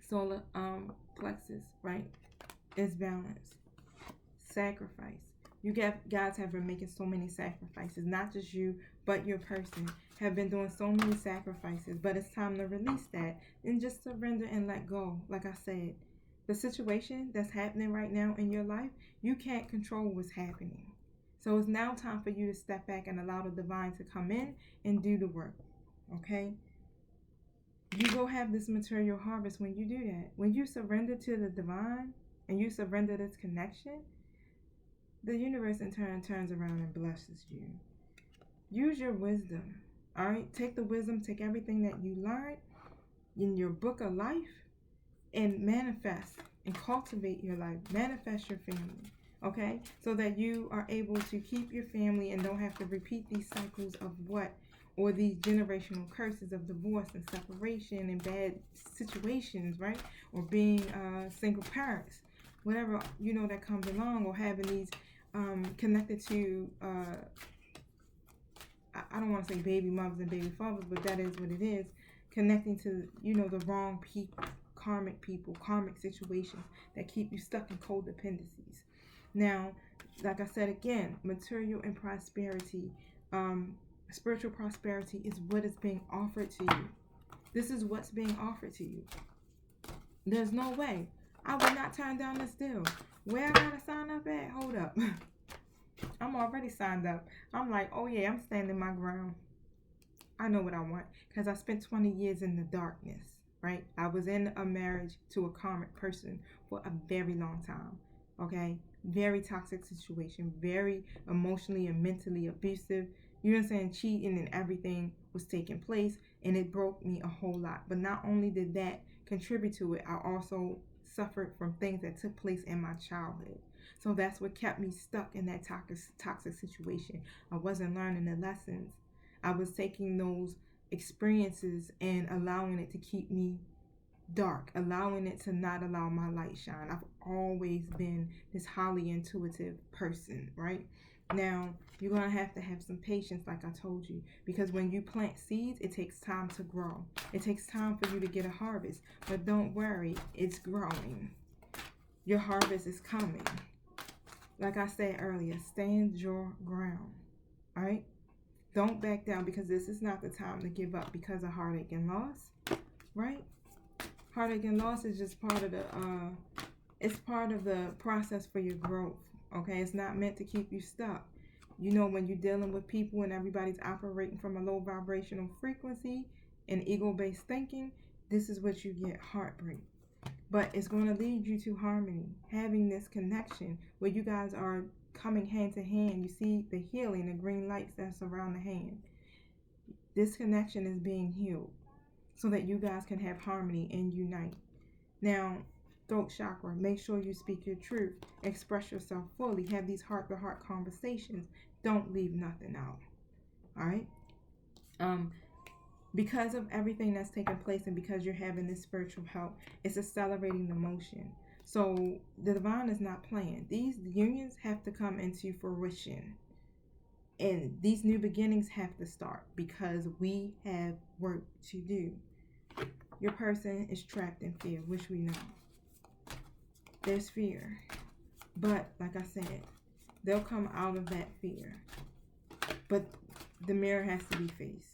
solar plexus, right, is balance. Sacrifice. You guys have been making so many sacrifices. Not just you, but your person have been doing so many sacrifices. But it's time to release that and just surrender and let go. Like I said, the situation that's happening right now in your life, you can't control what's happening. So it's now time for you to step back and allow the divine to come in and do the work. Okay? You go have this material harvest when you do that. When you surrender to the divine and you surrender this connection, the universe in turn turns around and blesses you. Use your wisdom. All right? Take the wisdom, take everything that you learned in your book of life and manifest and cultivate your life. Manifest your family. Okay? So that you are able to keep your family and don't have to repeat these cycles of what? Or these generational curses of divorce and separation and bad situations, right? Or being single parents, whatever, you know, that comes along, or having these connected to, I don't want to say baby mothers and baby fathers, but that is what it is, connecting to, you know, the wrong people, karmic situations that keep you stuck in codependencies. Now, like I said again, material and prosperity, spiritual prosperity is what is being offered to you. This is what's being offered to you. There's no way. I would not turn down this deal. Where I gotta sign up at? Hold up. I'm already signed up. I'm like, oh yeah, I'm standing my ground. I know what I want because I spent 20 years in the darkness, right? I was in a marriage to a karmic person for a very long time, okay? Very toxic situation, very emotionally and mentally abusive. You know what I'm saying? Cheating and everything was taking place, and it broke me a whole lot. But not only did that contribute to it, I also suffered from things that took place in my childhood. So that's what kept me stuck in that toxic situation. I wasn't learning the lessons. I was taking those experiences and allowing it to keep me dark, allowing it to not allow my light shine. I've always been this highly intuitive person, right? Now, you're going to have some patience, like I told you, because when you plant seeds, it takes time to grow. It takes time for you to get a harvest, but don't worry, it's growing. Your harvest is coming. Like I said earlier, stand your ground, all right? Don't back down, because this is not the time to give up because of heartache and loss, right? Heartache and loss is just part of the process for your growth, okay? It's not meant to keep you stuck. You know, when you're dealing with people and everybody's operating from a low vibrational frequency and ego-based thinking, this is what you get, heartbreak. But it's going to lead you to harmony, having this connection where you guys are coming hand to hand. You see the healing, the green lights that's around the hand. This connection is being healed so that you guys can have harmony and unite. Now, throat chakra, make sure you speak your truth, express yourself fully, have these heart-to-heart conversations. Don't leave nothing out. All right? Because of everything that's taking place and because you're having this spiritual help, it's accelerating the motion. So the divine is not playing. These unions have to come into fruition. And these new beginnings have to start because we have work to do. Your person is trapped in fear, which we know. There's fear. But like I said, they'll come out of that fear. But the mirror has to be faced.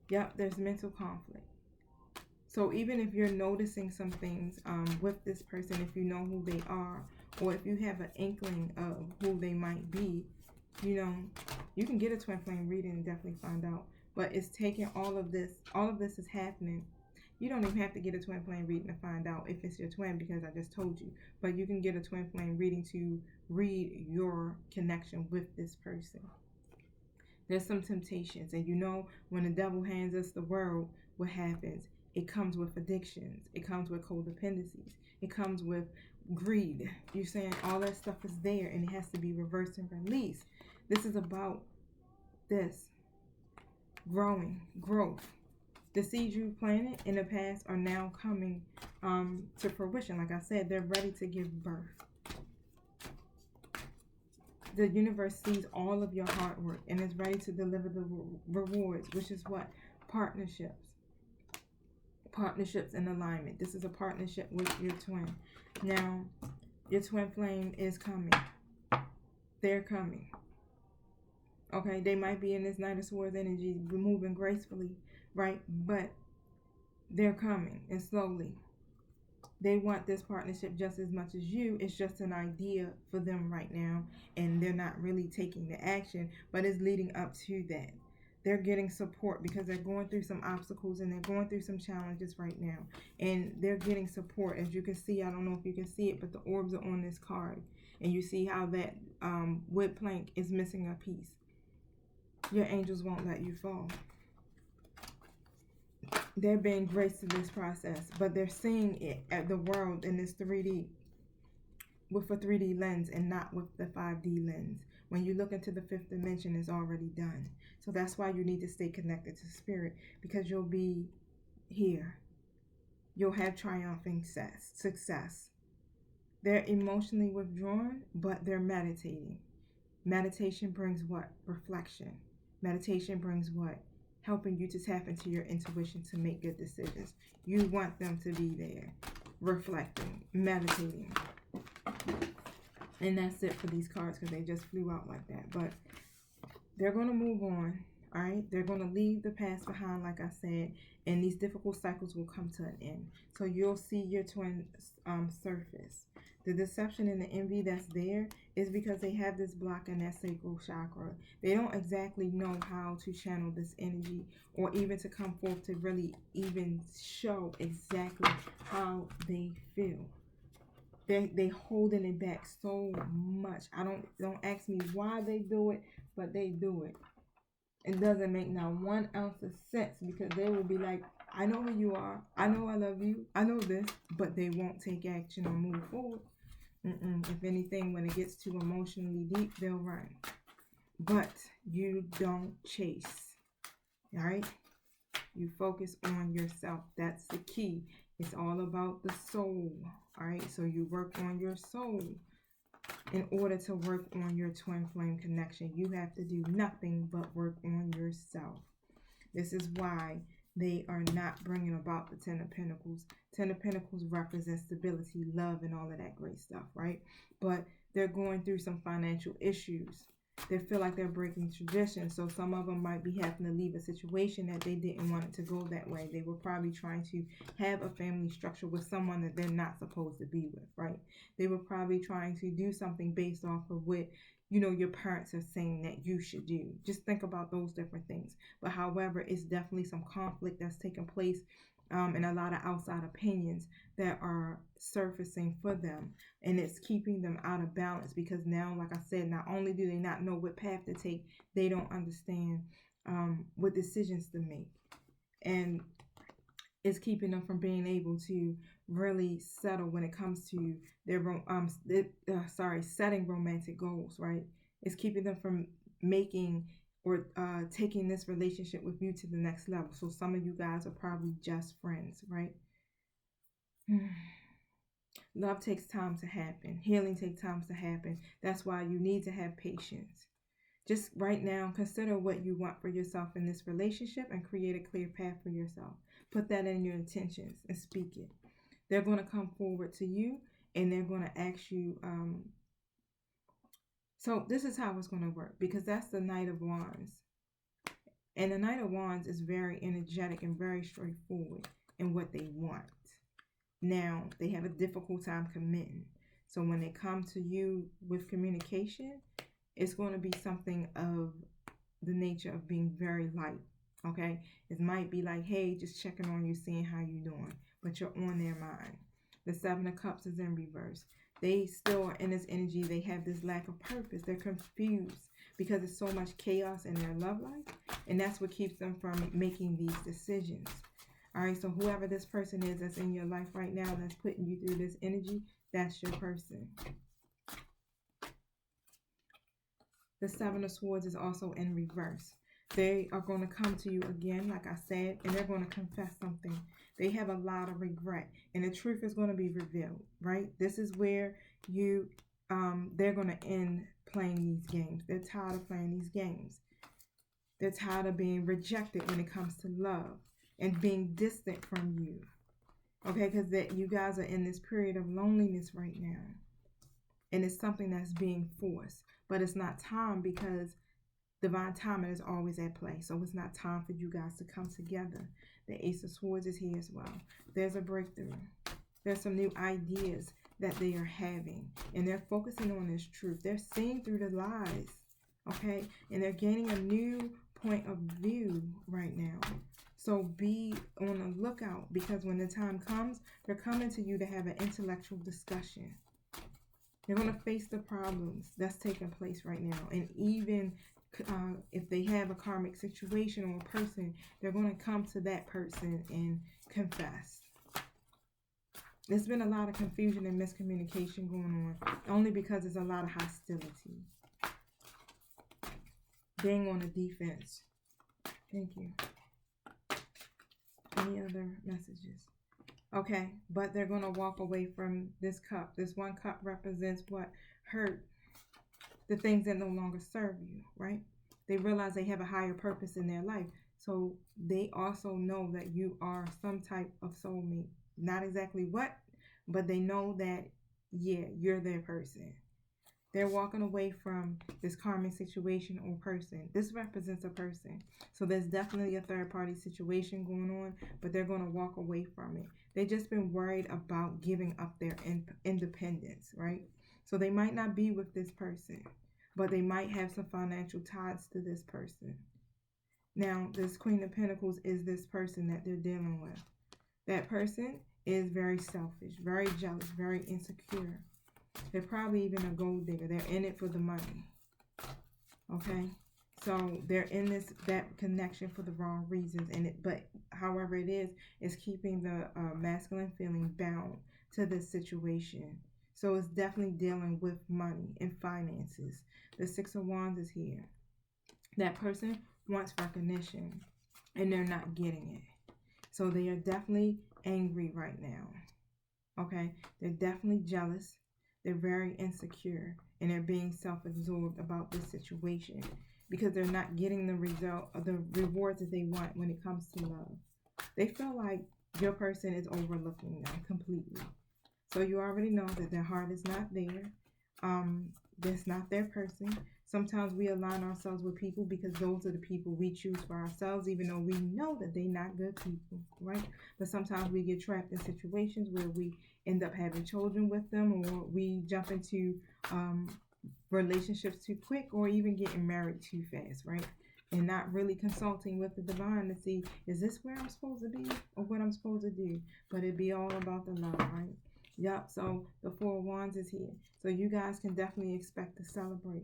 Yep, there's mental conflict. So even if you're noticing some things with this person, if you know who they are, or if you have an inkling of who they might be, you know, you can get a twin flame reading and definitely find out. But it's taking all of this is happening. You don't even have to get a twin flame reading to find out if it's your twin, because I just told you. But you can get a twin flame reading to read your connection with this person. There's some temptations, and you know, when the devil hands us the world, what happens? It comes with addictions. It comes with codependencies. It comes with greed. You're saying all that stuff is there, and it has to be reversed and released. This is about this growth. The seeds you planted in the past are now coming to fruition. Like I said, they're ready to give birth. The universe sees all of your hard work and is ready to deliver the rewards, which is what? Partnerships. Partnerships in alignment. This is a partnership with your twin. Now, your twin flame is coming. They're coming. Okay, they might be in this Knight of Swords energy, moving gracefully, right? But they're coming, and slowly. They want this partnership just as much as you. It's just an idea for them right now, and they're not really taking the action, but it's leading up to that. They're getting support because they're going through some obstacles and they're going through some challenges right now, and they're getting support. As you can see, I don't know if you can see it, but the orbs are on this card, and you see how that wood plank is missing a piece. Your angels won't let you fall. They're being graced in this process, but they're seeing it at the world in this 3D, with a 3D lens and not with the 5D lens. When you look into the fifth dimension, it's already done. So that's why you need to stay connected to spirit, because you'll be here. You'll have triumphing success. They're emotionally withdrawn, but they're meditating. Meditation brings what? Reflection. Meditation brings what? Helping you to tap into your intuition to make good decisions. You want them to be there, reflecting, meditating. And that's it for these cards, because they just flew out like that. But they're going to move on, all right? They're going to leave the past behind, like I said, and these difficult cycles will come to an end. So you'll see your twin surface. The deception and the envy that's there is because they have this block in that sacral chakra. They don't exactly know how to channel this energy, or even to come forth to really even show exactly how they feel. They holding it back so much. Don't ask me why they do it, but they do it. It doesn't make not 1 ounce of sense, because they will be like, I know who you are. I know I love you. I know this, but they won't take action or move forward. If anything, when it gets too emotionally deep, they'll run. But you don't chase. All right? You focus on yourself. That's the key. It's all about the soul. All right? So you work on your soul. In order to work on your twin flame connection, you have to do nothing but work on yourself. This is why they are not bringing about the Ten of Pentacles. Ten of Pentacles represents stability, love, and all of that great stuff, right? But they're going through some financial issues. They feel like they're breaking tradition. So some of them might be having to leave a situation that they didn't want it to go that way. They were probably trying to have a family structure with someone that they're not supposed to be with, right? They were probably trying to do something based off of what, you know, your parents are saying that you should do. Just think about those different things. But however, it's definitely some conflict that's taking place, and a lot of outside opinions that are surfacing for them, and it's keeping them out of balance, because now, like I said, not only do they not know what path to take, they don't understand what decisions to make, and it's keeping them from being able to really settle when it comes to their setting romantic goals, right? It's keeping them from making or taking this relationship with you to the next level. So some of you guys are probably just friends, right? Love takes time to happen. Healing takes time to happen. That's why you need to have patience. Just right now, consider what you want for yourself in this relationship and create a clear path for yourself. Put that in your intentions and speak it. They're going to come forward to you and they're going to ask you. So this is how it's going to work, because that's the Knight of Wands. And the Knight of Wands is very energetic and very straightforward in what they want. Now, they have a difficult time committing. So when they come to you with communication, it's going to be something of the nature of being very light, okay? It might be like, hey, just checking on you, seeing how you're doing, but you're on their mind. The Seven of Cups is in reverse. They still are in this energy. They have this lack of purpose. They're confused because there's so much chaos in their love life, and that's what keeps them from making these decisions. All right, so whoever this person is that's in your life right now that's putting you through this energy, that's your person. The Seven of Swords is also in reverse. They are going to come to you again, like I said, and they're going to confess something. They have a lot of regret, and the truth is going to be revealed, right? This is where they're going to end playing these games. They're tired of playing these games. They're tired of being rejected when it comes to love and being distant from you, okay? Because you guys are in this period of loneliness right now, and it's something that's being forced. But it's not time, because divine timing is always at play. So it's not time for you guys to come together. The Ace of Swords is here as well. There's a breakthrough. There's some new ideas that they are having. And they're focusing on this truth. They're seeing through the lies. Okay? And they're gaining a new point of view right now. So be on the lookout, because when the time comes, they're coming to you to have an intellectual discussion. They're going to face the problems that's taking place right now. And even if they have a karmic situation or a person, they're going to come to that person and confess. There's been a lot of confusion and miscommunication going on, only because there's a lot of hostility. Being on the defense. Thank you. Any other messages? Okay, but they're going to walk away from this cup. This one cup represents what? Hurt. The things that no longer serve you, right? They realize they have a higher purpose in their life. So they also know that you are some type of soulmate. Not exactly what, but they know that, yeah, you're their person. They're walking away from this karmic situation or person. This represents a person. So there's definitely a third party situation going on, but they're going to walk away from it. They've just been worried about giving up their independence, right? So they might not be with this person, but they might have some financial ties to this person. Now, this Queen of Pentacles is this person that they're dealing with. That person is very selfish, very jealous, very insecure. They're probably even a gold digger. They're in it for the money. Okay? So they're in that connection for the wrong reasons. But however it is keeping the masculine feeling bound to this situation. So it's definitely dealing with money and finances. The Six of Wands is here. That person wants recognition, and they're not getting it. So they are definitely angry right now. Okay? They're definitely jealous. They're very insecure, and they're being self-absorbed about this situation because they're not getting the result of the rewards that they want when it comes to love. They feel like your person is overlooking them completely. So you already know that their heart is not there. That's not their person. Sometimes we align ourselves with people because those are the people we choose for ourselves, even though we know that they're not good people, right? But sometimes we get trapped in situations where we end up having children with them, or we jump into relationships too quick, or even getting married too fast, right? And not really consulting with the divine to see, is this where I'm supposed to be or what I'm supposed to do? But it'd be all about the love, right? Yep, so the Four of Wands is here. So you guys can definitely expect to celebrate.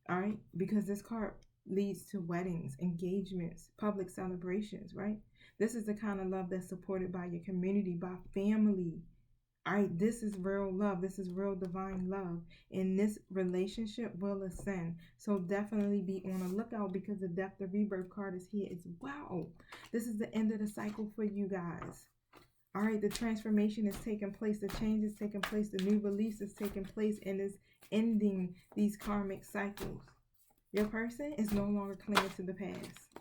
All right, because this card leads to weddings, engagements, public celebrations, right? This is the kind of love that's supported by your community, by family. All right, this is real love. This is real divine love. And this relationship will ascend. So definitely be on the lookout, because the death, the rebirth card is here as well. This is the end of the cycle for you guys. All right, the transformation is taking place. The change is taking place. The new release is taking place, and is ending these karmic cycles. Your person is no longer clinging to the past.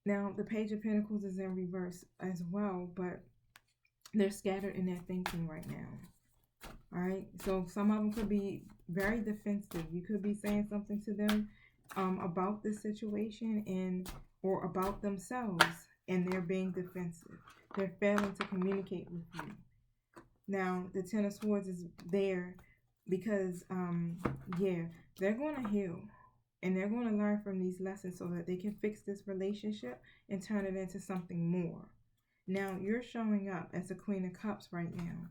Now, the Page of Pentacles is in reverse as well, but they're scattered in their thinking right now. All right, so some of them could be very defensive. You could be saying something to them about this situation or about themselves, and they're being defensive. They're failing to communicate with you. Now, the Ten of Swords is there because, yeah, they're going to heal. And they're going to learn from these lessons so that they can fix this relationship and turn it into something more. Now, you're showing up as the Queen of Cups right now.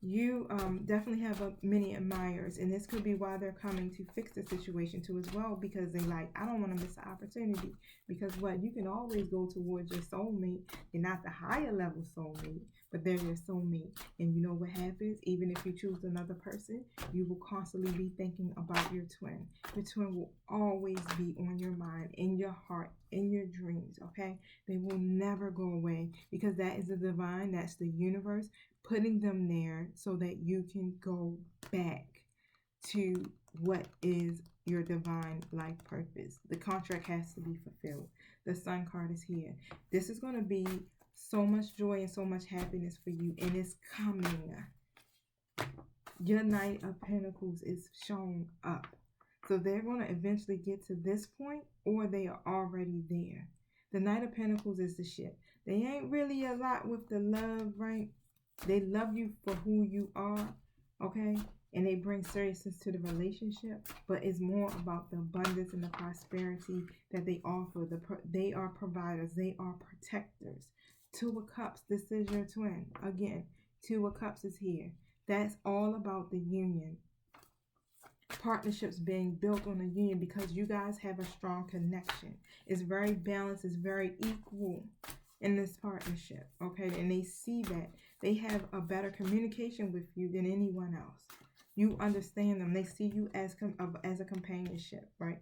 You definitely have many admirers, and this could be why they're coming to fix the situation too as well, because they like, I don't want to miss the opportunity. Because what? You can always go towards your soulmate. They're not the higher level soulmate, but they're your soulmate. And you know what happens? Even if you choose another person, you will constantly be thinking about your twin. Your twin will always be on your mind, in your heart, in your dreams, okay? They will never go away, because that is the divine, that's the universe, putting them there so that you can go back to what is your divine life purpose. The contract has to be fulfilled. The Sun card is here. This is going to be so much joy and so much happiness for you, and it's coming. Your Knight of Pentacles is showing up. So they're going to eventually get to this point, or they are already there. The Knight of Pentacles is the ship. They ain't really a lot with the love, right? They love you for who you are, okay? And they bring seriousness to the relationship, but it's more about the abundance and the prosperity that they offer. They are providers. They are protectors. Two of Cups, this is your twin. Again, Two of Cups is here. That's all about the union. Partnerships being built on a union because you guys have a strong connection. It's very balanced. It's very equal in this partnership, okay? And they see that. They have a better communication with you than anyone else. You understand them. They see you as a companionship, right?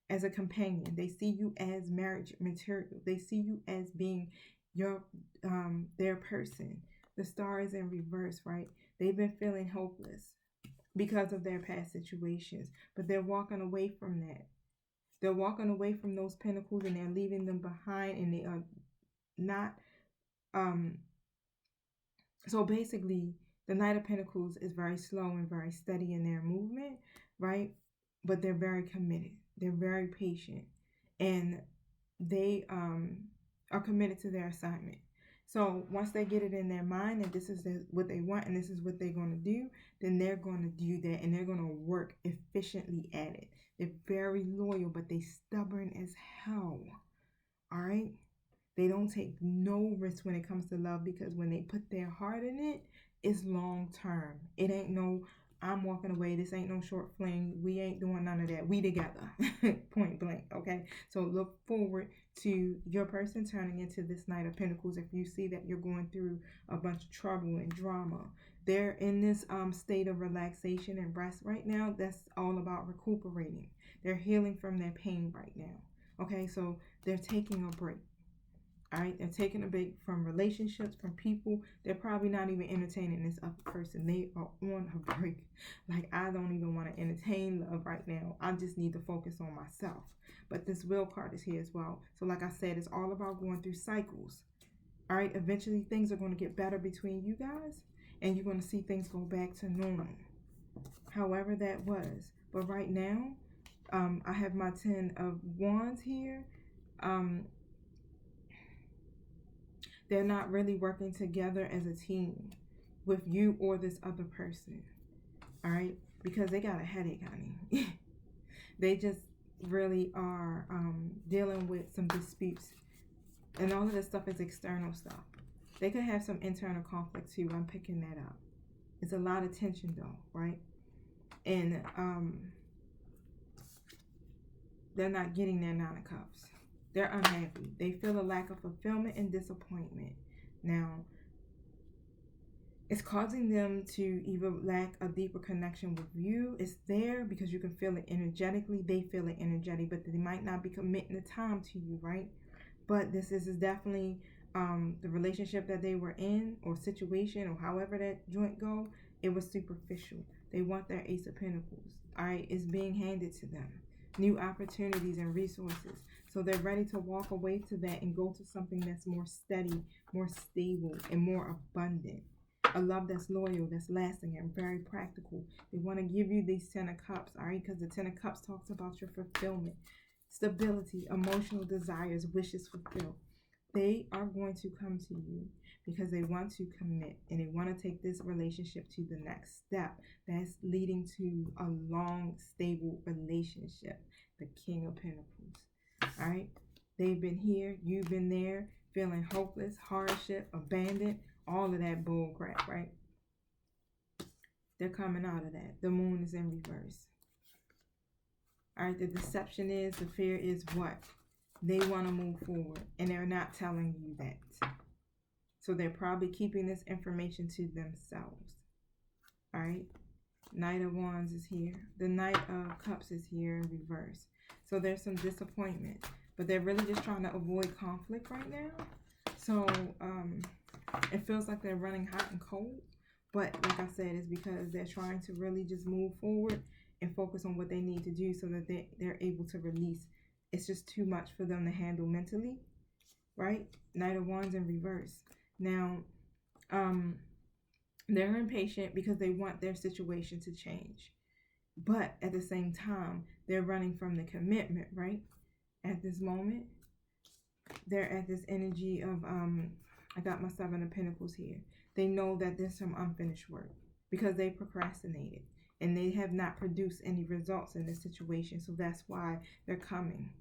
As a companion. They see you as marriage material. They see you as being their person. The Star is in reverse, right? They've been feeling hopeless because of their past situations, but they're walking away from that. They're walking away from those pentacles, and they're leaving them behind, and they are not so basically, the Knight of Pentacles is very slow and very steady in their movement, right? But they're very committed. They're very patient, and they are committed to their assignment. So once they get it in their mind that this is what they want and this is what they're going to do, then they're going to do that, and they're going to work efficiently at it. They're very loyal, but they stubborn as hell. All right? They don't take no risk when it comes to love, because when they put their heart in it, it's long term. It ain't no, I'm walking away. This ain't no short fling. We ain't doing none of that. We together. Point blank. Okay. So look forward to your person turning into this Knight of Pentacles. If you see that you're going through a bunch of trouble and drama, they're in this state of relaxation and rest right now. That's all about recuperating. They're healing from their pain right now. Okay. So they're taking a break. All right, they're taking a break from relationships, from people. They're probably not even entertaining this other person. They are on a break. Like, I don't even want to entertain love right now. I just need to focus on myself. But this Will card is here as well. So like I said, it's all about going through cycles. All right, eventually things are going to get better between you guys, and you're going to see things go back to normal. However that was. But right now, I have my 10 of Wands here. They're not really working together as a team with you or this other person. All right? Because they got a headache, honey. They just really are dealing with some disputes. And all of this stuff is external stuff. They could have some internal conflict too. I'm picking that up. It's a lot of tension though, right? And they're not getting their 9 of Cups. They're unhappy. They feel a lack of fulfillment and disappointment. Now, It's causing them to either lack a deeper connection with you. It's there because you can feel it energetically. They feel it energetic, but they might not be committing the time to you, right? But this is definitely the relationship that they were in, or situation, or however that joint go. It was superficial. They want their Ace of Pentacles. All right, it's being handed to them. New opportunities and resources. So they're ready to walk away to that and go to something that's more steady, more stable, and more abundant. A love that's loyal, that's lasting, and very practical. They want to give you these 10 of Cups, all right? Because the 10 of Cups talks about your fulfillment, stability, emotional desires, wishes fulfilled. They are going to come to you because they want to commit and they want to take this relationship to the next step that's leading to a long, stable relationship. The King of Pentacles, all right? They've been here, you've been there, feeling hopeless, hardship, abandoned, all of that bull crap, right? They're coming out of that. The Moon is in reverse. All right, the deception is, the fear is what? They want to move forward, and they're not telling you that. So they're probably keeping this information to themselves. All right, Knight of Wands is here. The Knight of Cups is here in reverse. So there's some disappointment, but they're really just trying to avoid conflict right now. So it feels like they're running hot and cold, but like I said, it's because they're trying to really just move forward and focus on what they need to do so that they're able to release. It's just too much for them to handle mentally, right? Knight of Wands in reverse. Now, they're impatient because they want their situation to change. But at the same time, they're running from the commitment, right? At this moment, they're at this energy of, I got my 7 of Pentacles here. They know that there's some unfinished work because they procrastinated and they have not produced any results in this situation. So that's why they're coming.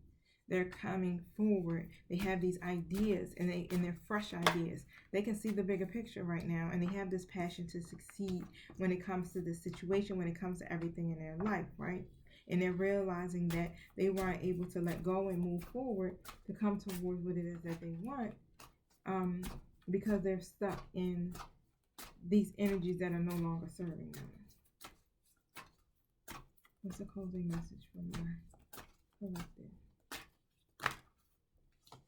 They're coming forward. They have these ideas and they're fresh ideas. They can see the bigger picture right now, and they have this passion to succeed when it comes to this situation, when it comes to everything in their life, right? And they're realizing that they weren't able to let go and move forward to come towards what it is that they want, because they're stuck in these energies that are no longer serving them. What's the closing message from my collective?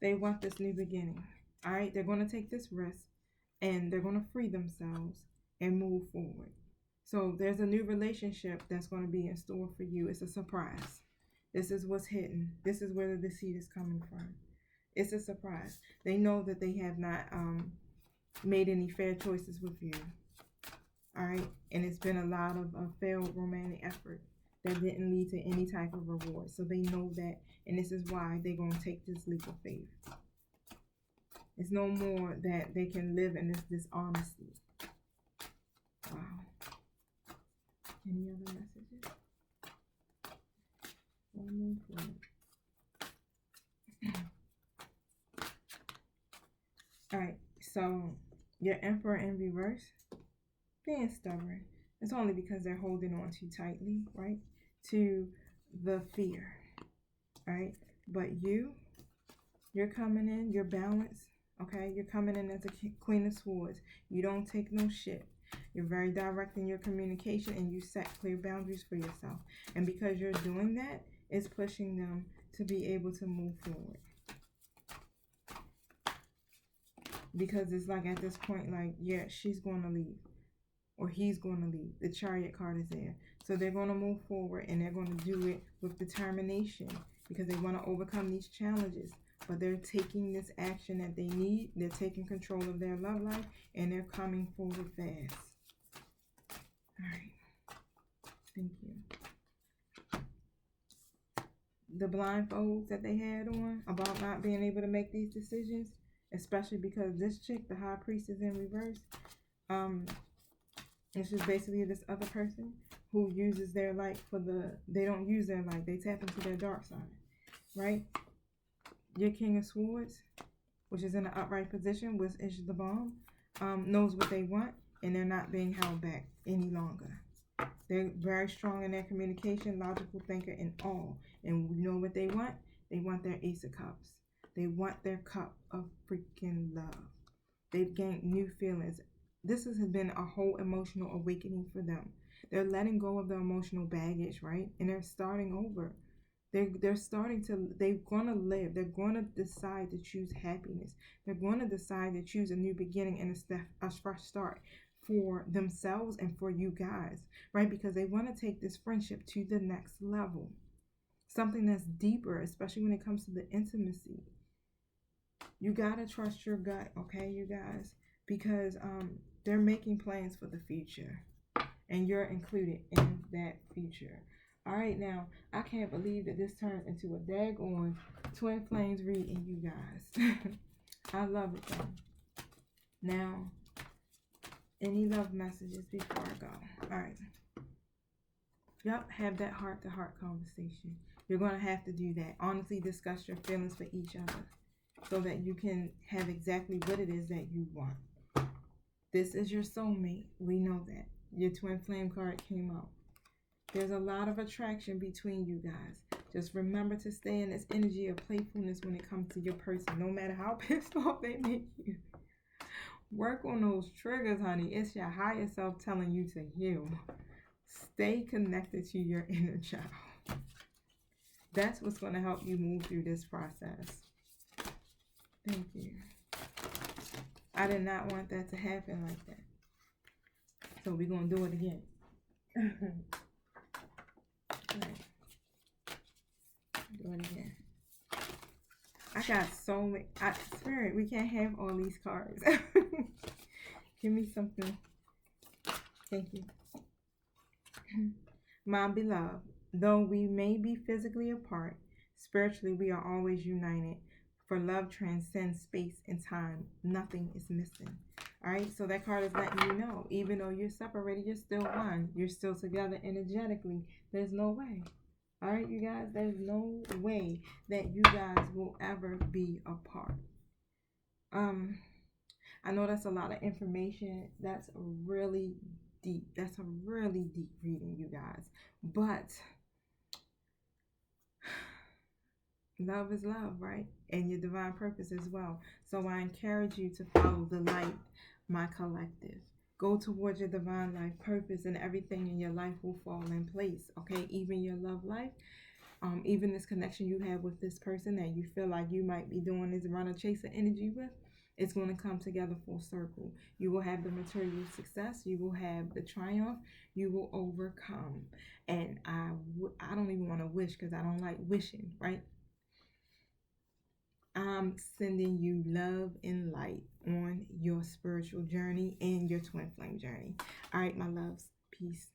They want this new beginning. All right, they're going to take this risk and they're going to free themselves and move forward. So there's a new relationship that's going to be in store for you. It's a surprise. This is what's hidden. This is where the deceit is coming from. It's a surprise. They know that they have not made any fair choices with you. All right, and it's been a lot of failed romantic effort that didn't lead to any type of reward. So they know that, and this is why they're going to take this leap of faith. It's no more that they can live in this dishonesty. Wow. Any other messages? One more point. All right, so your Emperor in reverse, being stubborn. It's only because they're holding on too tightly, right, to the fear, right? But you're coming in, you're balanced, okay? You're coming in as a Queen of Swords. You don't take no shit. You're very direct in your communication, and you set clear boundaries for yourself. And because you're doing that, it's pushing them to be able to move forward. Because it's like at this point, like, yeah, she's going to leave. Or he's going to leave. The Chariot card is there. So they're going to move forward, and they're going to do it with determination because they want to overcome these challenges. But they're taking this action that they need. They're taking control of their love life, and they're coming forward fast. All right. Thank you. The blindfolds that they had on about not being able to make these decisions, especially because this chick, the High Priestess in reverse, it's just basically this other person who uses their light for they don't use their light. They tap into their dark side, right? Your King of Swords, which is in an upright position, which is the bomb, knows what they want, and they're not being held back any longer. They're very strong in their communication, logical thinker, and all. And you know what they want? They want their Ace of Cups. They want their cup of freaking love. They've gained new feelings, this has been a whole emotional awakening for them. They're letting go of the emotional baggage, right? And they're starting over. They're starting to, they're going to live. They're going to decide to choose happiness. They're going to decide to choose a new beginning and a fresh start for themselves and for you guys, right? Because they want to take this friendship to the next level. Something that's deeper, especially when it comes to the intimacy. You got to trust your gut, okay, you guys? Because they're making plans for the future. And you're included in that future. All right, now, I can't believe that this turned into a daggone Twin Flames reading, you guys. I love it, though. Now, any love messages before I go? All right. Yep, have that heart-to-heart conversation. You're going to have to do that. Honestly, discuss your feelings for each other so that you can have exactly what it is that you want. This is your soulmate. We know that. Your twin flame card came out. There's a lot of attraction between you guys. Just remember to stay in this energy of playfulness when it comes to your person, no matter how pissed off they make you. Work on those triggers, honey. It's your higher self telling you to heal. Stay connected to your inner child. That's what's going to help you move through this process. Thank you. I did not want that to happen like that. So we're going to do it again. Right. Do it again. I got so many. Spirit, we can't have all these cards. Give me something. Thank you. My beloved, though we may be physically apart, spiritually we are always united. For love transcends space and time. Nothing is missing. All right, so that card is letting you know, even though you're separated, you're still one. You're still together energetically. There's no way. All right, you guys, there's no way that you guys will ever be apart. I know that's a lot of information. That's really deep. That's a really deep reading, you guys. But love is love, right? And your divine purpose as well. So I encourage you to follow the light, my collective. Go towards your divine life purpose, and everything in your life will fall in place, okay? Even your love life, even this connection you have with this person that you feel like you might be doing this runner chaser energy with, it's going to come together full circle. You will have the material success. You will have the triumph. You will overcome. And I don't even want to wish, because I don't like wishing, right? I'm sending you love and light on your spiritual journey and your twin flame journey. All right, my loves. Peace.